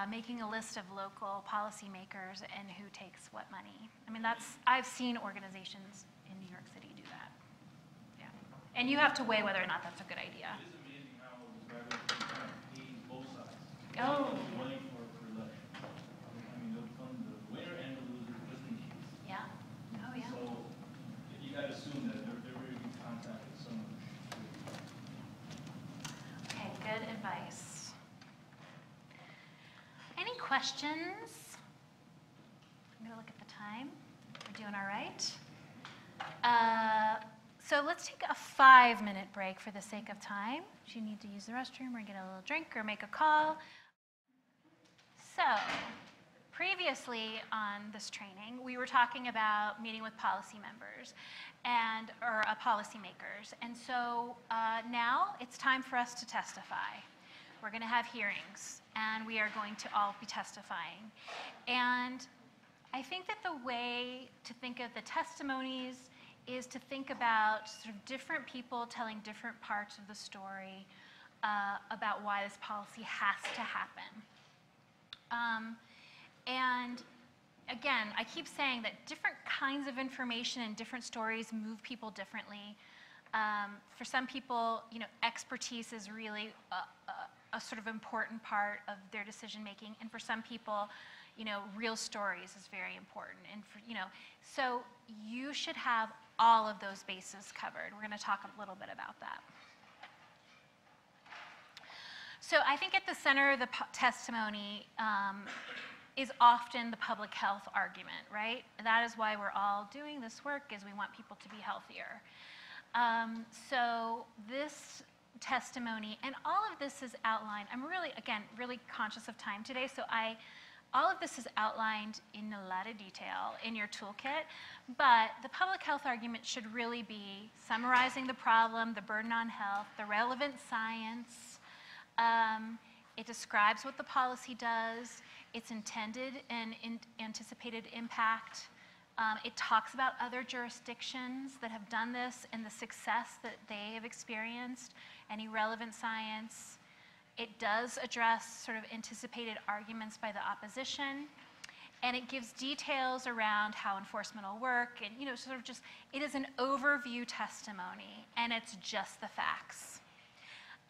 making a list of local policymakers and who takes what money. I mean, I've seen organizations in New York City do that. Yeah. And you have to weigh whether or not that's a good idea. It is amazing how the pays both sides. Oh. Money for election. I mean, they'll fund the winner and the loser just in case. Yeah. Oh, yeah. So you got to assume that they're really in contact with someone. Okay, good advice. Any questions? I'm going to look at the time. We're doing all right. So let's take a 5-minute break for the sake of time. If you need to use the restroom or get a little drink or make a call. So previously on this training, we were talking about meeting with policy members or policymakers. And so now it's time for us to testify. We're going to have hearings, and we are going to all be testifying. And I think that the way to think of the testimonies is to think about sort of different people telling different parts of the story about why this policy has to happen. And again, I keep saying that different kinds of information and different stories move people differently. For some people, expertise is really a sort of important part of their decision making, and for some people, real stories is very important. And for, so you should have all of those bases covered. We're going to talk a little bit about that. So I think at the center of the testimony is often the public health argument, right? That is why we're all doing this work, is we want people to be healthier. So this testimony, and all of this is outlined, I'm really, again, really conscious of time today, so all of this is outlined in a lot of detail in your toolkit, but the public health argument should really be summarizing the problem, the burden on health, the relevant science. It describes what the policy does, its intended and anticipated impact. It talks about other jurisdictions that have done this and the success that they have experienced, any relevant science. It does address sort of anticipated arguments by the opposition, and it gives details around how enforcement will work, and sort of just, it is an overview testimony, and it's just the facts.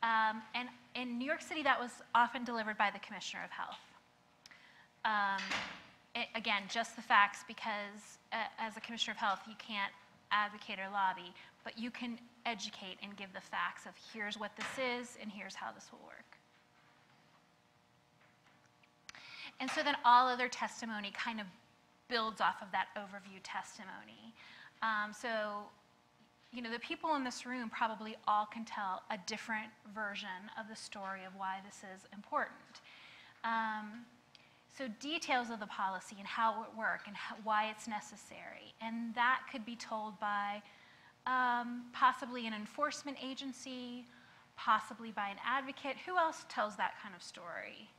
And in New York City, that was often delivered by the Commissioner of Health. Again, just the facts, because as a Commissioner of Health, you can't advocate or lobby, but you can educate and give the facts of here's what this is and here's how this will work. And so then all other testimony kind of builds off of that overview testimony. So, the people in this room probably all can tell a different version of the story of why this is important. So details of the policy and how it would work and why it's necessary. And that could be told by possibly an enforcement agency, possibly by an advocate. Who else tells that kind of story,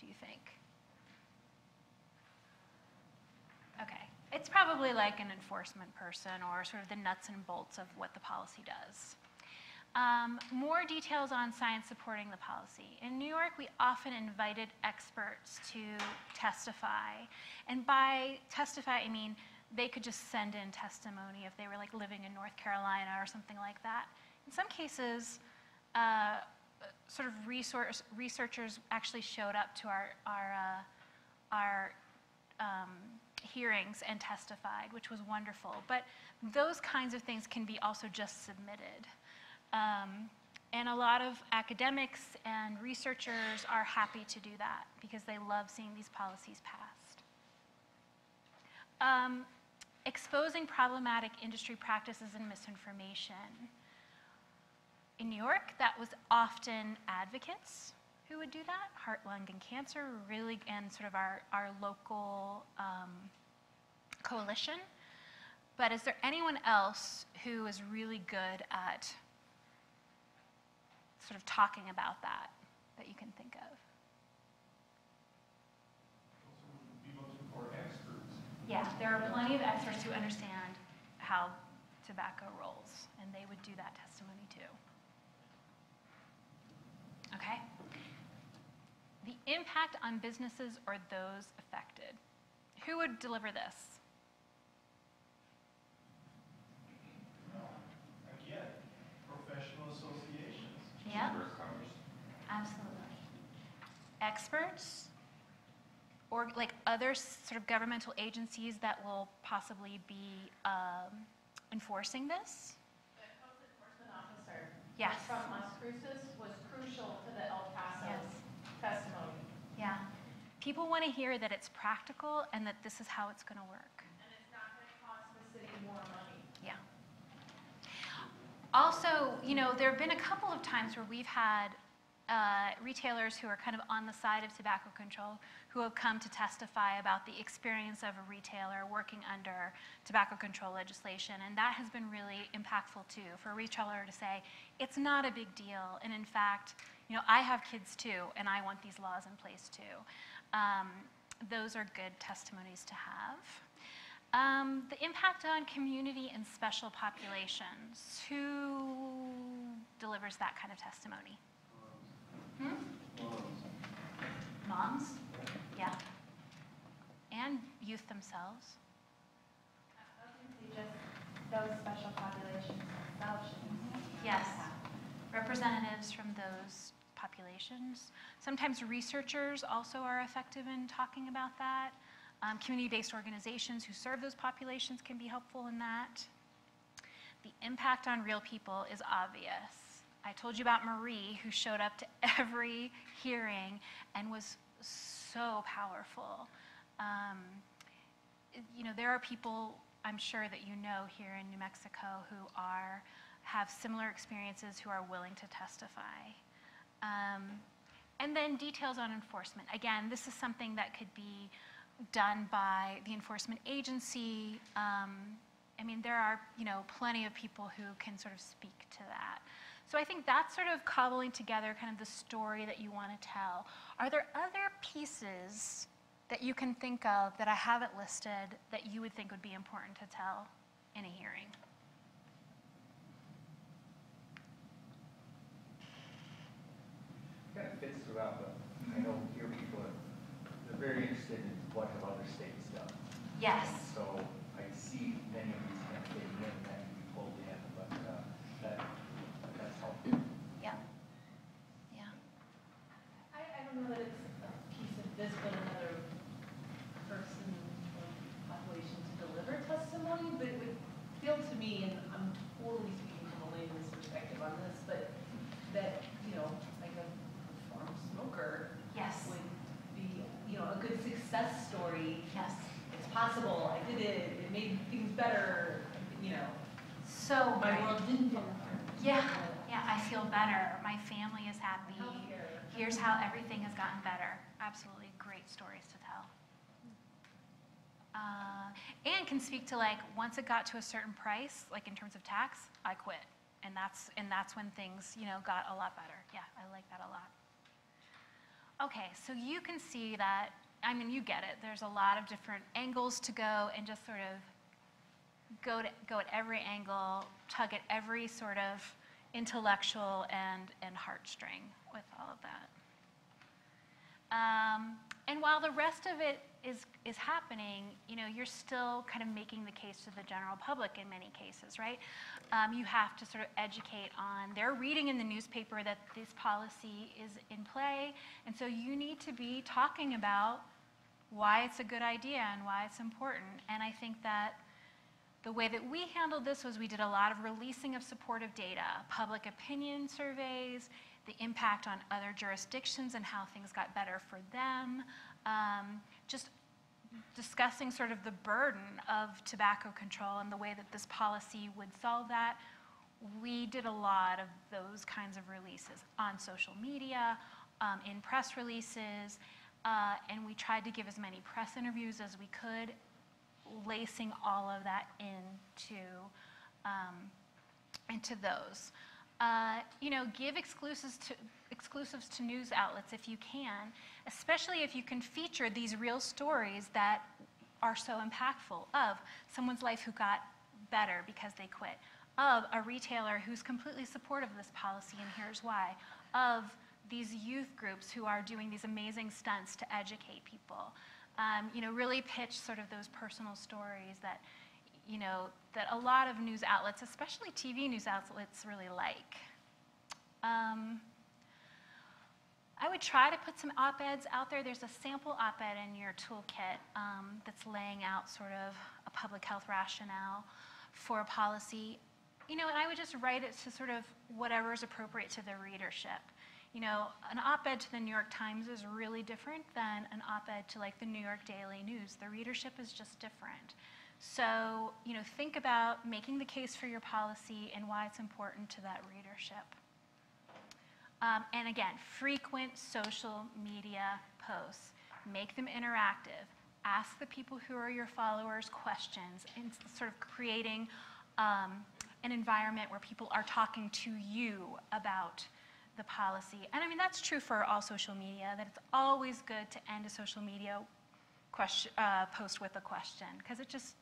do you think? Okay. It's probably like an enforcement person or sort of the nuts and bolts of what the policy does. More details on science supporting the policy. In New York, we often invited experts to testify. And by testify, I mean they could just send in testimony if they were like living in North Carolina or something like that. In some cases, sort of researchers actually showed up to our hearings and testified, which was wonderful. But those kinds of things can be also just submitted. And a lot of academics and researchers are happy to do that because they love seeing these policies passed. Exposing problematic industry practices and misinformation. In New York, that was often advocates who would do that, Heart, Lung, and Cancer, really, and sort of our local coalition. But is there anyone else who is really good at sort of talking about that you can think of? Be looking for experts. Yeah, there are plenty of experts who understand how tobacco rolls, and they would do that testimony too. Okay? The impact on businesses or those affected. Who would deliver this? Again, professional associations. Yeah, absolutely. Experts, or like other sort of governmental agencies that will possibly be enforcing this? The health enforcement officer Yes. from Las Cruces was crucial to the El Paso testimony. Yeah. People want to hear that it's practical and that this is how it's going to work. And it's not going to cost the city more money. Yeah. Also, there have been a couple of times where we've had retailers who are kind of on the side of tobacco control who have come to testify about the experience of a retailer working under tobacco control legislation. And that has been really impactful too, for a retailer to say, it's not a big deal. And in fact, I have kids too, and I want these laws in place too. Those are good testimonies to have. The impact on community and special populations. Who delivers that kind of testimony? Moms? Yeah. And youth themselves. I was going to say just those special populations themselves should. Yes. Representatives from those populations. Sometimes researchers also are effective in talking about that. Community-based organizations who serve those populations can be helpful in that. The impact on real people is obvious. I told you about Marie, who showed up to every hearing and was so powerful. You know, there are people, I'm sure that you know here in New Mexico who have similar experiences who are willing to testify. And then details on enforcement. Again, this is something that could be done by the enforcement agency. I mean, there are, you know, plenty of people who can sort of speak to that. So I think that's sort of cobbling together kind of the story that you want to tell. Are there other pieces that you can think of that I haven't listed that you would think would be important to tell in a hearing? It kind of fits throughout, but I know here people they're very interested in what have other states done. Yes. So I see many of these kind of fitting in that can be pulled in, but that's helpful. Yeah. Yeah. I don't know that it's a piece of this, but another person or population to deliver testimony, but it would feel to me, and I'm totally speaking from a layman's perspective on this, but that, you know, like a reformed smoker Yes. would be, you know, a good success story. Yes. It's possible, I did it, it made things better, you know. So My great. world didn't fall apart. Yeah, yeah, I feel better. My family is happy. Healthier. Here's how everything has gotten better. Absolutely great stories to tell. And can speak to, like, once it got to a certain price, like in terms of tax, I quit. And that's when things, you know, got a lot better. Yeah, I like that a lot. Okay, so you can see that, I mean, you get it. There's a lot of different angles to go and just sort of go at every angle, tug at every sort of intellectual and heartstring with all of that. And while the rest of it is happening, you know, you're still kind of making the case to the general public in many cases, right? You have to sort of educate on, they're reading in the newspaper that this policy is in play, and so you need to be talking about why it's a good idea and why it's important. And I think that the way that we handled this was we did a lot of releasing of supportive data, public opinion surveys, the impact on other jurisdictions and how things got better for them, just discussing sort of the burden of tobacco control and the way that this policy would solve that. We did a lot of those kinds of releases on social media, in press releases, and we tried to give as many press interviews as we could, lacing all of that into those. You know, give exclusives to news outlets if you can, especially if you can feature these real stories that are so impactful of someone's life who got better because they quit, of a retailer who's completely supportive of this policy and here's why, of these youth groups who are doing these amazing stunts to educate people. You know, really pitch sort of those personal stories that, you know, that a lot of news outlets, especially TV news outlets, really like. I would try to put some op-eds out there. There's a sample op-ed in your toolkit that's laying out sort of a public health rationale for a policy. You know, and I would just write it to sort of whatever is appropriate to the readership. You know, an op-ed to the New York Times is really different than an op-ed to, like, the New York Daily News. The readership is just different. So, you know, think about making the case for your policy and why it's important to that readership. And again, frequent social media posts. Make them interactive. Ask the people who are your followers questions and sort of creating an environment where people are talking to you about the policy. And I mean, that's true for all social media, that it's always good to end a social media post with a question, because it just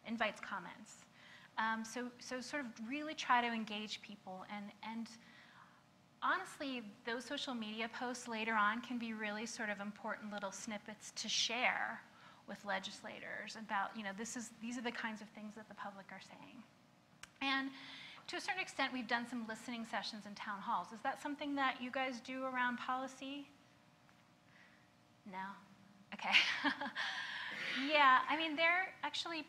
invites comments. So sort of really try to engage people. And honestly, those social media posts later on can be really sort of important little snippets to share with legislators about, you know, these are the kinds of things that the public are saying. And to a certain extent, we've done some listening sessions in town halls. Is that something that you guys do around policy? No? Okay. Yeah, I mean, they're actually,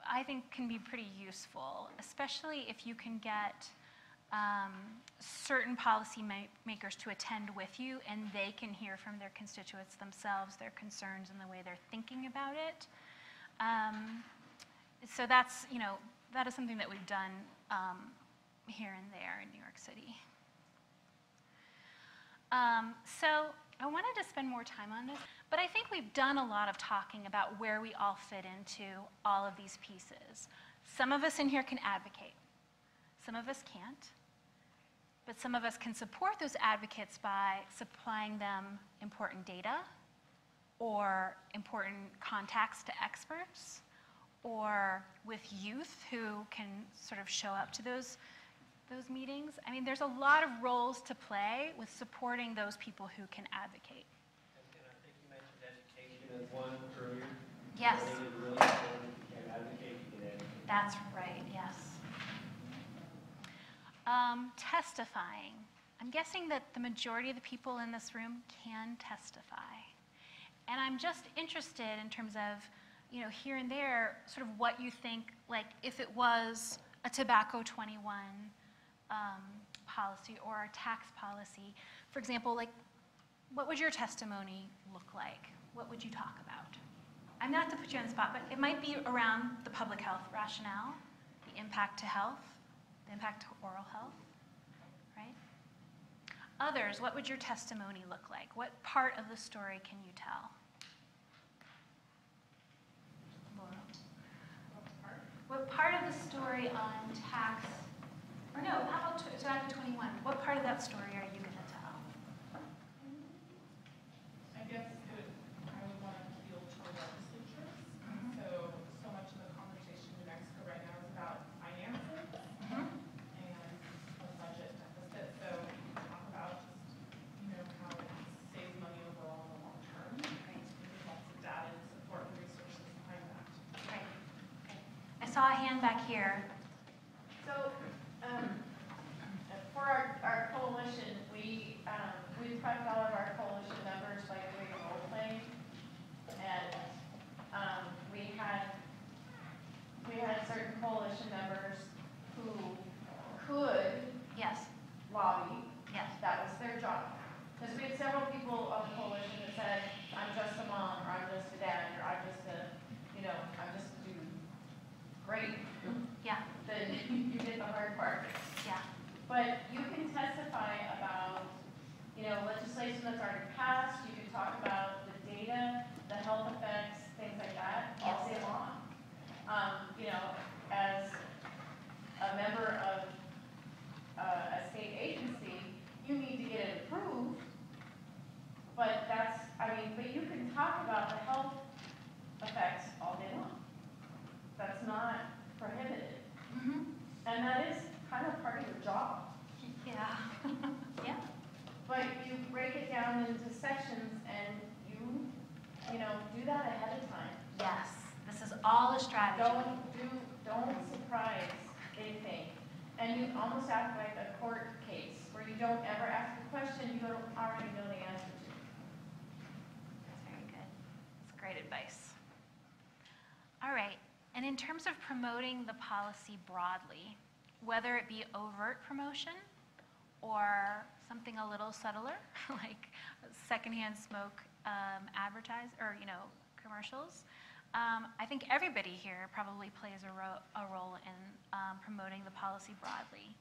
I think, can be pretty useful, especially if you can get certain policy makers to attend with you, and they can hear from their constituents themselves, their concerns and the way they're thinking about it. So that's, that is something that we've done here and there in New York City. So I wanted to spend more time on this, but I think we've done a lot of talking about where we all fit into all of these pieces. Some of us in here can advocate. Some of us can't. But some of us can support those advocates by supplying them important data or important contacts to experts, or with youth who can sort of show up to those meetings. I mean, there's a lot of roles to play with supporting those people who can advocate. And I think you mentioned education as one earlier. Yes. I think it's really important. You can advocate, you can educate. That's right, yes. Testifying. I'm guessing that the majority of the people in this room can testify. And I'm just interested in terms of, here and there, sort of what you think, like if it was a tobacco 21 policy or a tax policy, for example, like what would your testimony look like? What would you talk about? I'm not to put you on the spot, but it might be around the public health rationale, the impact to health, the impact to oral health, right? Others, what would your testimony look like? What part of the story can you tell? Laura? What part of the story on tax, or no, how about tobacco 21? What part of that story are you going to tell? I guess I would want to appeal to the legislatures. So much of the conversation in Mexico right now is about finances and a budget deficit. So talk about just, how it saves money overall in the long term. Right. There's lots of data and support and resources behind that. Right. Okay. I saw a hand back here. So, for our coalition, we prepped all of our coalition members like doing a role play, and we had certain coalition members who could lobby. Yes. That was their job. Because we had several people on the coalition that said, I'm just a mom, or I'm just a dad, or I'm just a dude. Great. Yeah. Then you did the hard part. Yeah. But you can testify about, legislation that's already passed. You can talk about the data, the health effects, things like that, all day long. As a member of a state agency, you need to get it approved. But but you can talk about the health effects all day long. That's not prohibited. Mm-hmm. And that is kind of part of your job. Yeah. Yeah. But you break it down into sections and you do that ahead of time. Yes. This is all a strategy. Don't surprise anything. And you almost act like a court case where you don't ever ask a question you don't already know the answer to. That's very good. That's great advice. All right. And in terms of promoting the policy broadly, whether it be overt promotion or something a little subtler, like secondhand smoke commercials, I think everybody here probably plays a role in promoting the policy broadly.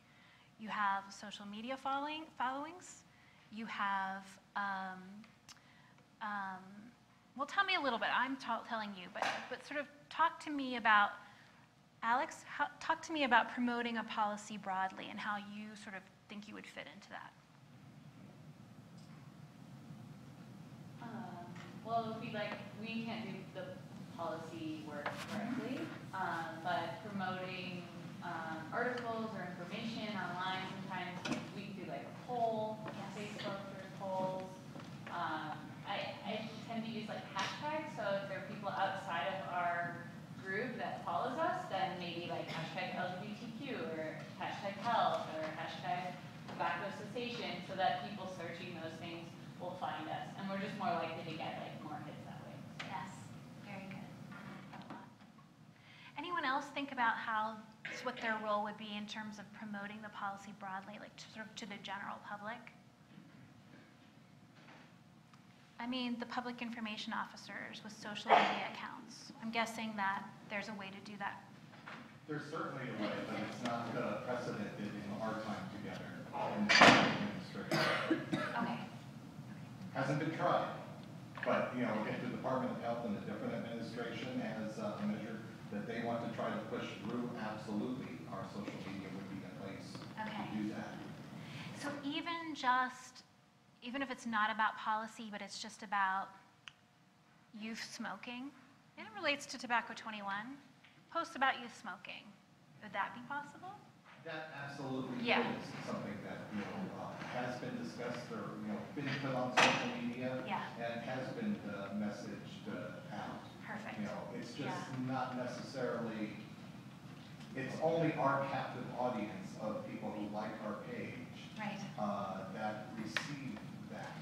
You have social media followings. You have, well, tell me a little bit. I'm telling you, but sort of talk to me about, Alex, talk to me about promoting a policy broadly and how you sort of think you would fit into that. Well, it would be like, we can't do the policy work directly, but promoting articles or information online, sometimes we can do like a poll, Facebook, there's polls. I tend to use like hashtags, so if there are people outside of our group that follows us, then maybe like hashtag LGBTQ or hashtag health or hashtag tobacco cessation, so that people searching those things will find us, and we're just more likely to get like more hits that way. Yes, very good. Anyone else think about how curious what their role would be in terms of promoting the policy broadly, like sort of to the general public. I mean, the public information officers with social media accounts. I'm guessing that there's a way to do that. There's certainly a way, but it's not precedented in our time together in the administration. Okay. Hasn't been tried. But, you know, if the Department of Health and a different administration has a measure that they want to try to push through, absolutely, our social media would be a place to do that. So even if it's not about policy, but it's just about youth smoking, and it relates to Tobacco 21, posts about youth smoking. Would that be possible? That absolutely Yeah. is something that, you know, has been discussed or, you know, been put on social media and has been messaged out. Perfect. You know, it's just not necessarily, it's only our captive audience of people who like our page that receive that.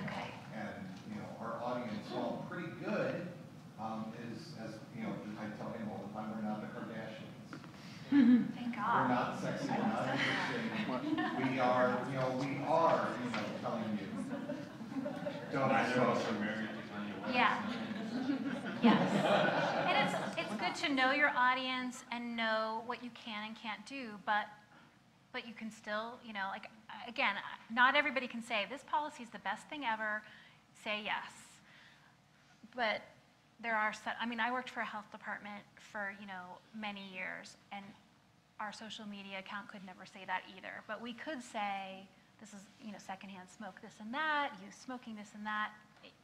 Okay. And, you know, our audience, while pretty good, is, as, you know, I tell him all the time, we're not the Kardashians. Thank God. We're not sexy, we're not interesting. We are, you know, telling you. Don't Neither of us are married to Kanye West. Yeah. Yes. And it's good to know your audience and know what you can and can't do, but you can still, you know, like, again, not everybody can say, this policy is the best thing ever, say yes. But there are, I mean, I worked for a health department for, you know, many years, and our social media account could never say that either. But we could say, this is, you know, secondhand smoke, this and that, youth smoking, this and that,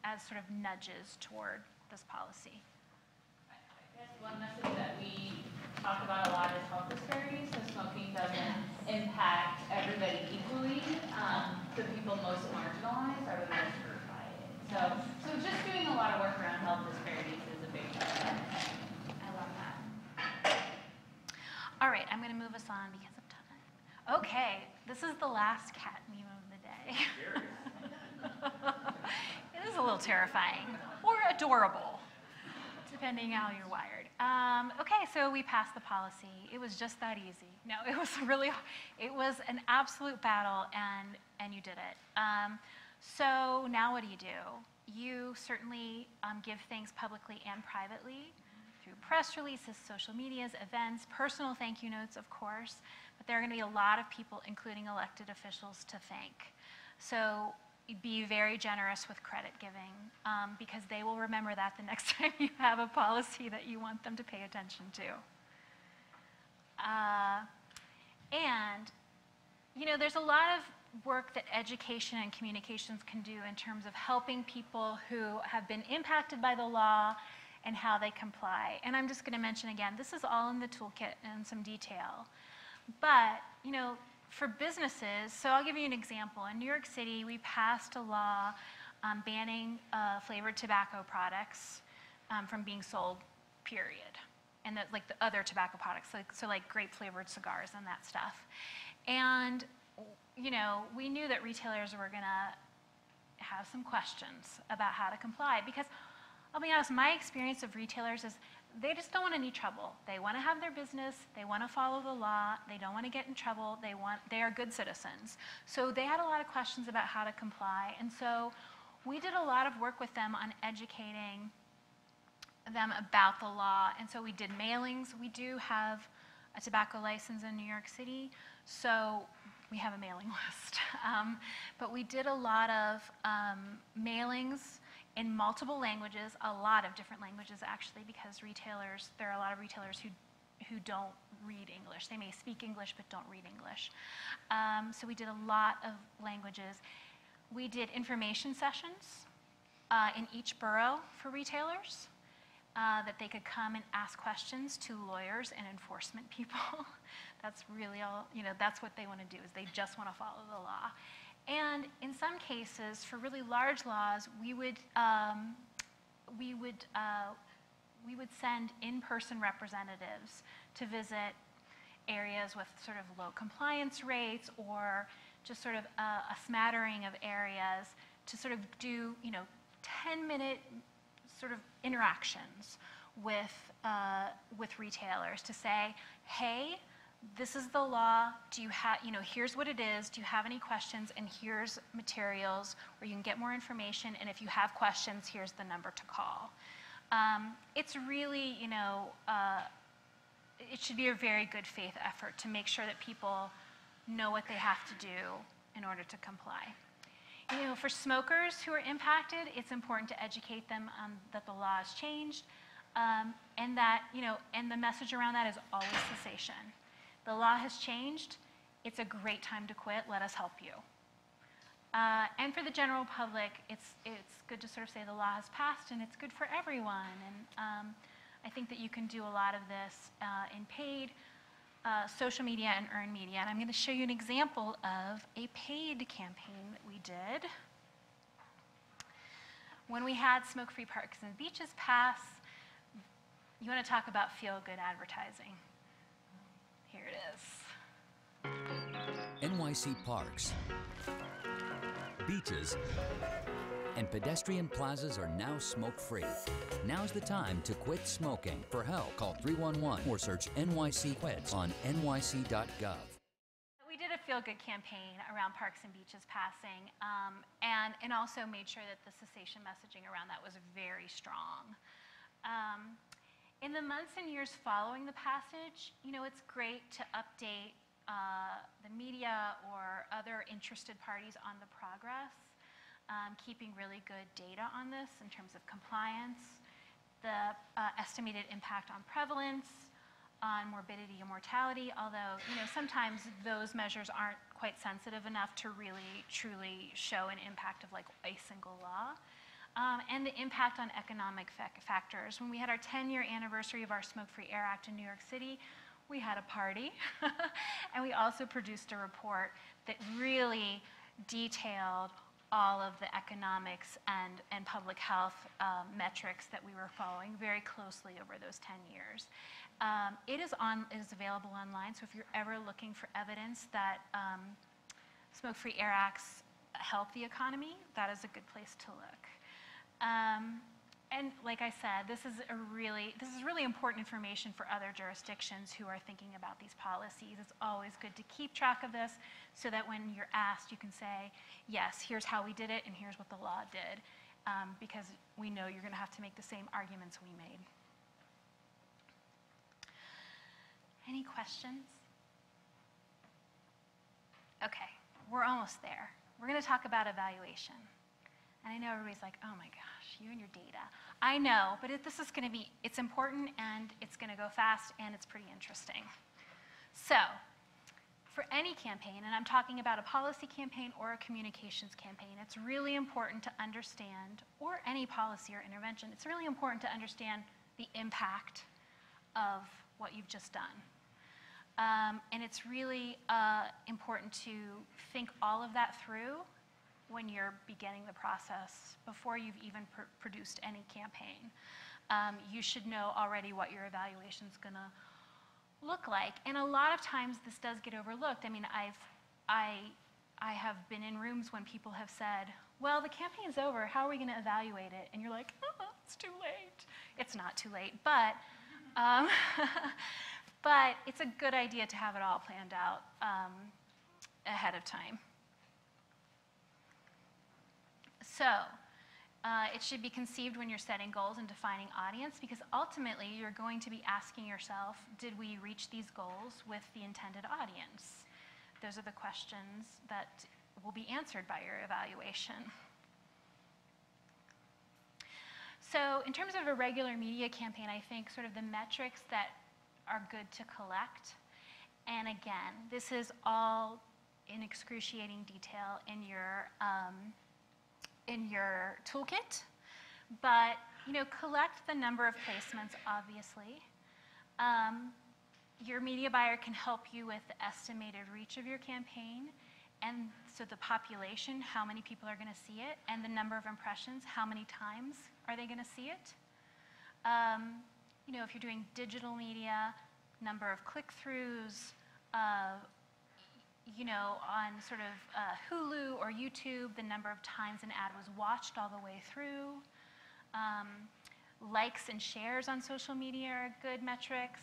as sort of nudges toward this policy. I guess one message that we talk about a lot is health disparities, so smoking doesn't impact everybody equally. The people most marginalized are the most hurt by it. So just doing a lot of work around health disparities is a big part. I love that. All right, I'm going to move us on because of time. Okay, this is the last cat meme of the day. It is a little terrifying or adorable, depending how you're wired. Okay, so we passed the policy. It was just that easy. No, it was an absolute battle, and you did it. So now what do? You certainly give thanks publicly and privately through press releases, social medias, events, personal thank you notes, of course, but there are going to be a lot of people, including elected officials, to thank. So be very generous with credit giving because they will remember that the next time you have a policy that you want them to pay attention to. And, you know, there's a lot of work that education and communications can do in terms of helping people who have been impacted by the law and how they comply. And I'm just going to mention again, this is all in the toolkit in some detail. But, you know, for businesses, so I'll give you an example. In New York City, we passed a law banning flavored tobacco products from being sold, period. And like the other tobacco products, like grape-flavored cigars and that stuff. And, you know, we knew that retailers were going to have some questions about how to comply because, I'll be honest, my experience of retailers is they just don't want any trouble. They want to have their business, they want to follow the law, they don't want to get in trouble, they are good citizens. So they had a lot of questions about how to comply, and so we did a lot of work with them on educating them about the law, and so we did mailings. We do have a tobacco license in New York City, so we have a mailing list. But we did a lot of mailings in multiple languages, a lot of different languages actually, because there are a lot of retailers who don't read English. They may speak English but don't read English. So we did a lot of languages. We did information sessions in each borough for retailers that they could come and ask questions to lawyers and enforcement people. That's really all, you know, that's what they want to do, is they just want to follow the law. And in some cases, for really large laws, we would send in-person representatives to visit areas with sort of low compliance rates or just sort of a smattering of areas to sort of do, you know, 10-minute sort of interactions with with retailers to say, hey, this is the law. Do you have, here's what it is. Do you have any questions? And here's materials where you can get more information. And if you have questions, here's the number to call. It's really, it should be a very good faith effort to make sure that people know what they have to do in order to comply. For smokers who are impacted, it's important to educate them that the law has changed, and that, and the message around that is always cessation. The law has changed. It's a great time to quit. Let us help you. And for the general public, it's good to sort of say the law has passed and it's good for everyone. And I think that you can do a lot of this in paid social media and earned media. And I'm going to show you an example of a paid campaign that we did. When we had Smoke-Free Parks and Beaches pass, you want to talk about feel-good advertising. Here it is. NYC parks, beaches, and pedestrian plazas are now smoke-free. Now's the time to quit smoking. For help, call 311 or search NYC Quits on nyc.gov. We did a feel-good campaign around parks and beaches passing, and also made sure that the cessation messaging around that was very strong. In the months and years following the passage, it's great to update the media or other interested parties on the progress, keeping really good data on this in terms of compliance, the estimated impact on prevalence, on morbidity and mortality, although sometimes those measures aren't quite sensitive enough to really truly show an impact of like a single law. And the impact on economic factors. When we had our 10-year anniversary of our Smoke-Free Air Act in New York City, we had a party. And we also produced a report that really detailed all of the economics and public health metrics that we were following very closely over those 10 years. It is available online, so if you're ever looking for evidence that Smoke-Free Air Acts help the economy, that is a good place to look. And like I said, this is really important information for other jurisdictions who are thinking about these policies. It's always good to keep track of this so that when you're asked, you can say, yes, here's how we did it and here's what the law did, because we know you're going to have to make the same arguments we made. Any questions? Okay, we're almost there. We're going to talk about evaluation. And I know everybody's like, oh my gosh, you and your data. I know, but this is going to be, it's important and it's going to go fast and it's pretty interesting. So, for any campaign, and I'm talking about a policy campaign or a communications campaign, it's really important to understand, or any policy or intervention, it's really important to understand the impact of what you've just done. And it's really important to think all of that through when you're beginning the process before you've even produced any campaign. You should know already what your evaluation is going to look like. And a lot of times this does get overlooked. I mean, I have been in rooms when people have said, well, the campaign's over, how are we going to evaluate it? And you're like, oh, it's too late. It's not too late, but but it's a good idea to have it all planned out ahead of time. So, it should be conceived when you're setting goals and defining audience, because ultimately you're going to be asking yourself, did we reach these goals with the intended audience? Those are the questions that will be answered by your evaluation. So in terms of a regular media campaign, I think sort of the metrics that are good to collect, and again, this is all in excruciating detail in your toolkit, but collect the number of placements, obviously. Your media buyer can help you with the estimated reach of your campaign, and so the population, how many people are going to see it, and the number of impressions, how many times are they going to see it. If you're doing digital media, number of click-throughs, on sort of Hulu or YouTube, the number of times an ad was watched all the way through. likes and shares on social media are good metrics.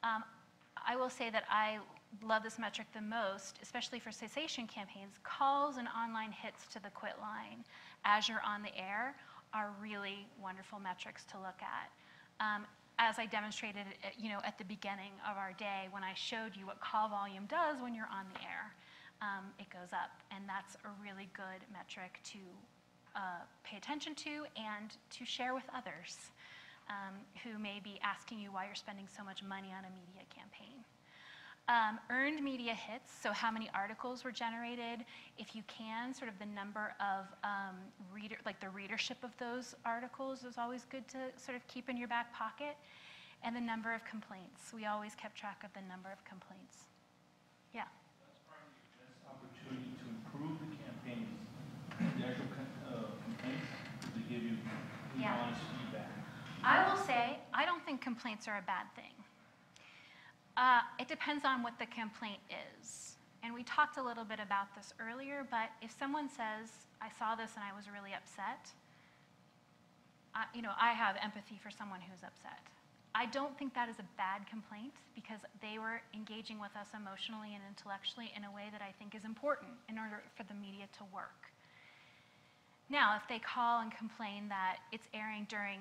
I will say that I love this metric the most, especially for cessation campaigns. Calls and online hits to the quit line as you're on the air are really wonderful metrics to look at. As I demonstrated, at the beginning of our day when I showed you what call volume does when you're on the air, it goes up, and that's a really good metric to pay attention to and to share with others who may be asking you why you're spending so much money on a media campaign. Earned media hits, so how many articles were generated, if you can, sort of the number of the readership of those articles is always good to sort of keep in your back pocket, and the number of complaints. We always kept track of the number of complaints. Yeah. That's probably the best opportunity to improve the campaigns, the actual complaints, to give you honest feedback. I will say, I don't think complaints are a bad thing. It depends on what the complaint is. And we talked a little bit about this earlier, but if someone says, I saw this and I was really upset, I have empathy for someone who's upset. I don't think that is a bad complaint because they were engaging with us emotionally and intellectually in a way that I think is important in order for the media to work. Now, if they call and complain that it's airing during,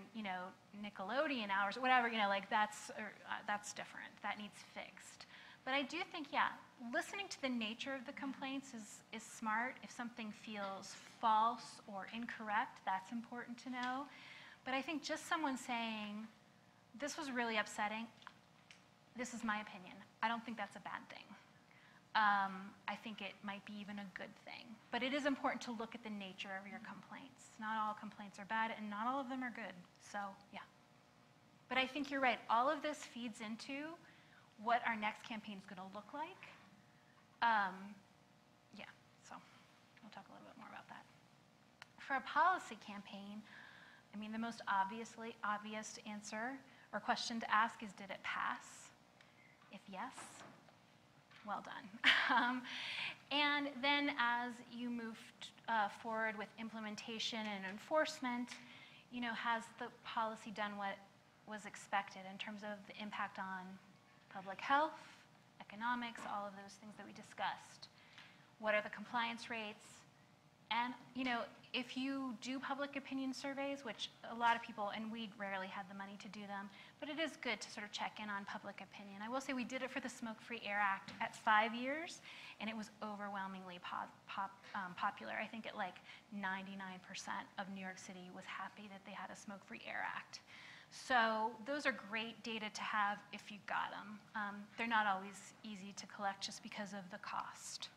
Nickelodeon hours, whatever, that's different. That needs fixed. But I do think, listening to the nature of the complaints is smart. If something feels false or incorrect, that's important to know. But I think just someone saying, this was really upsetting, this is my opinion. I don't think that's a bad thing. I think it might be even a good thing. But it is important to look at the nature of your complaints. Not all complaints are bad, and not all of them are good. So, yeah. But I think you're right. All of this feeds into what our next campaign is going to look like. So we'll talk a little bit more about that. For a policy campaign, the most obvious answer or question to ask is, did it pass? If yes, well done. And then as you move forward with implementation and enforcement, has the policy done what was expected in terms of the impact on public health, economics, all of those things that we discussed? What are the compliance rates? And, if you do public opinion surveys, which a lot of people, and we rarely had the money to do them, but it is good to sort of check in on public opinion. I will say we did it for the Smoke-Free Air Act at 5 years, and it was overwhelmingly popular. I think at 99% of New York City was happy that they had a Smoke-Free Air Act. So those are great data to have if you got them. They're not always easy to collect just because of the cost.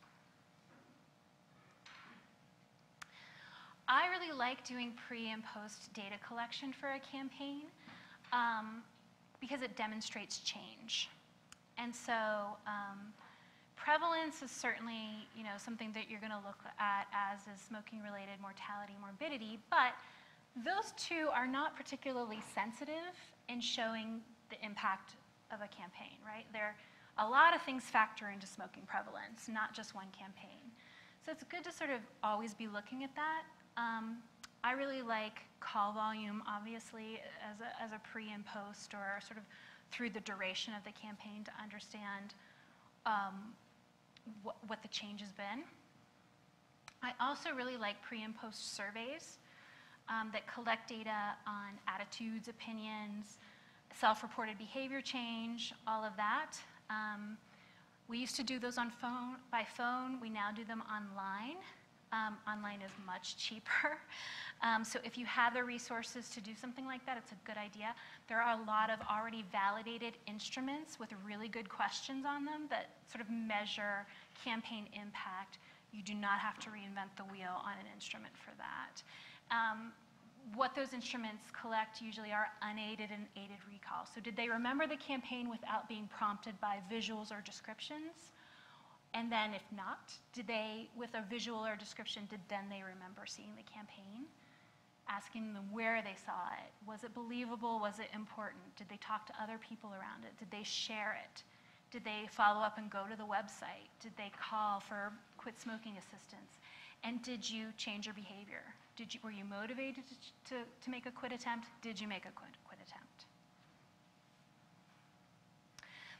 I really like doing pre and post data collection for a campaign because it demonstrates change. And so prevalence is certainly something that you're going to look at, as is smoking-related mortality, morbidity, but those two are not particularly sensitive in showing the impact of a campaign, right? A lot of things factor into smoking prevalence, not just one campaign. So it's good to sort of always be looking at that. I really like call volume, obviously, as a pre and post, or sort of through the duration of the campaign to understand what the change has been. I also really like pre and post surveys that collect data on attitudes, opinions, self-reported behavior change, all of that. We used to do those by phone. We now do them online. Online is much cheaper. So if you have the resources to do something like that, it's a good idea. There are a lot of already validated instruments with really good questions on them that sort of measure campaign impact. You do not have to reinvent the wheel on an instrument for that. What those instruments collect usually are unaided and aided recall. So did they remember the campaign without being prompted by visuals or descriptions? And then if not, did they, with a visual or description, then they remember seeing the campaign? Asking them where they saw it. Was it believable? Was it important? Did they talk to other people around it? Did they share it? Did they follow up and go to the website? Did they call for quit smoking assistance? And did you change your behavior? Were you motivated to make a quit attempt? Did you make a quit attempt?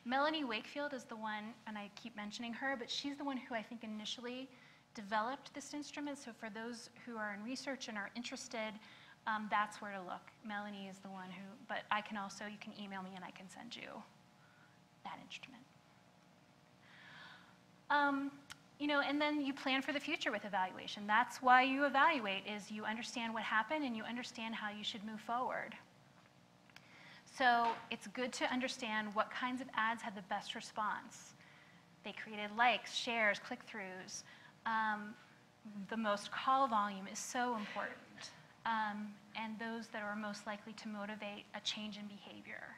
Melanie Wakefield is the one, and I keep mentioning her, but she's the one who I think initially developed this instrument. So for those who are in research and are interested, that's where to look. Melanie is the one who, but I can also, you can email me and I can send you that instrument. You know, and then you plan for the future with evaluation. That's why you evaluate, is you understand what happened and you understand how you should move forward. So it's good to understand what kinds of ads had the best response. They created likes, shares, click-throughs. The most call volume is so important. And those that are most likely to motivate a change in behavior.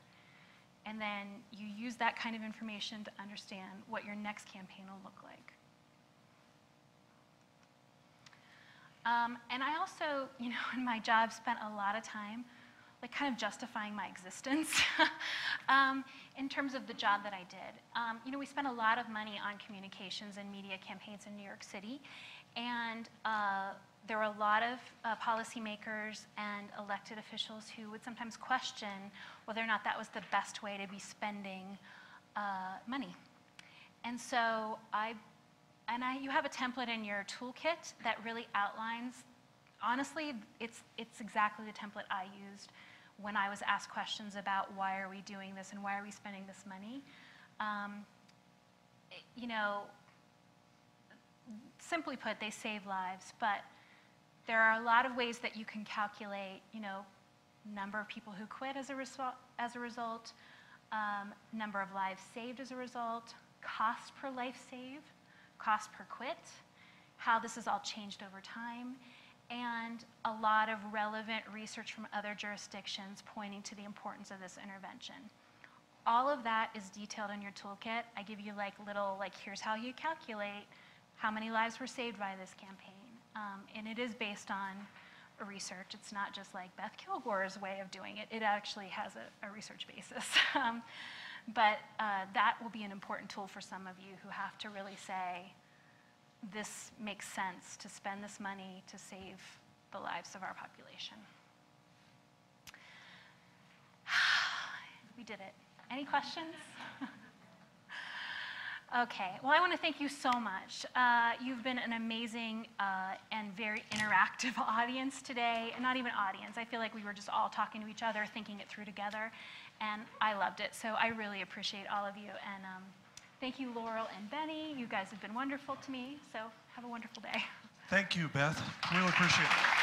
And then you use that kind of information to understand what your next campaign will look like. And I also, you know, in my job spent a lot of time like kind of justifying my existence in terms of the job that I did. You know, we spent a lot of money on communications and media campaigns in New York City, and there were a lot of policymakers and elected officials who would sometimes question whether or not that was the best way to be spending money. And so you have a template in your toolkit that really outlines, honestly, it's exactly the template I used when I was asked questions about why are we doing this and why are we spending this money. You know, simply put, they save lives, but there are a lot of ways that you can calculate, you know, number of people who quit as a result, number of lives saved as a result, cost per life saved, cost per quit, how this has all changed over time, and a lot of relevant research from other jurisdictions pointing to the importance of this intervention. All of that is detailed in your toolkit. I give you like little, like here's how you calculate how many lives were saved by this campaign. And it is based on research. It's not just like Beth Kilgore's way of doing it. It actually has a research basis. But that will be an important tool for some of you who have to really say, this makes sense to spend this money to save the lives of our population. We did it. Any questions? Okay, well, I want to thank you so much. You've been an amazing and very interactive audience today. And not even audience. I feel like we were just all talking to each other, thinking it through together. And I loved it. So I really appreciate all of you. And thank you, Laurel and Benny. You guys have been wonderful to me. So have a wonderful day. Thank you, Beth. Really appreciate it.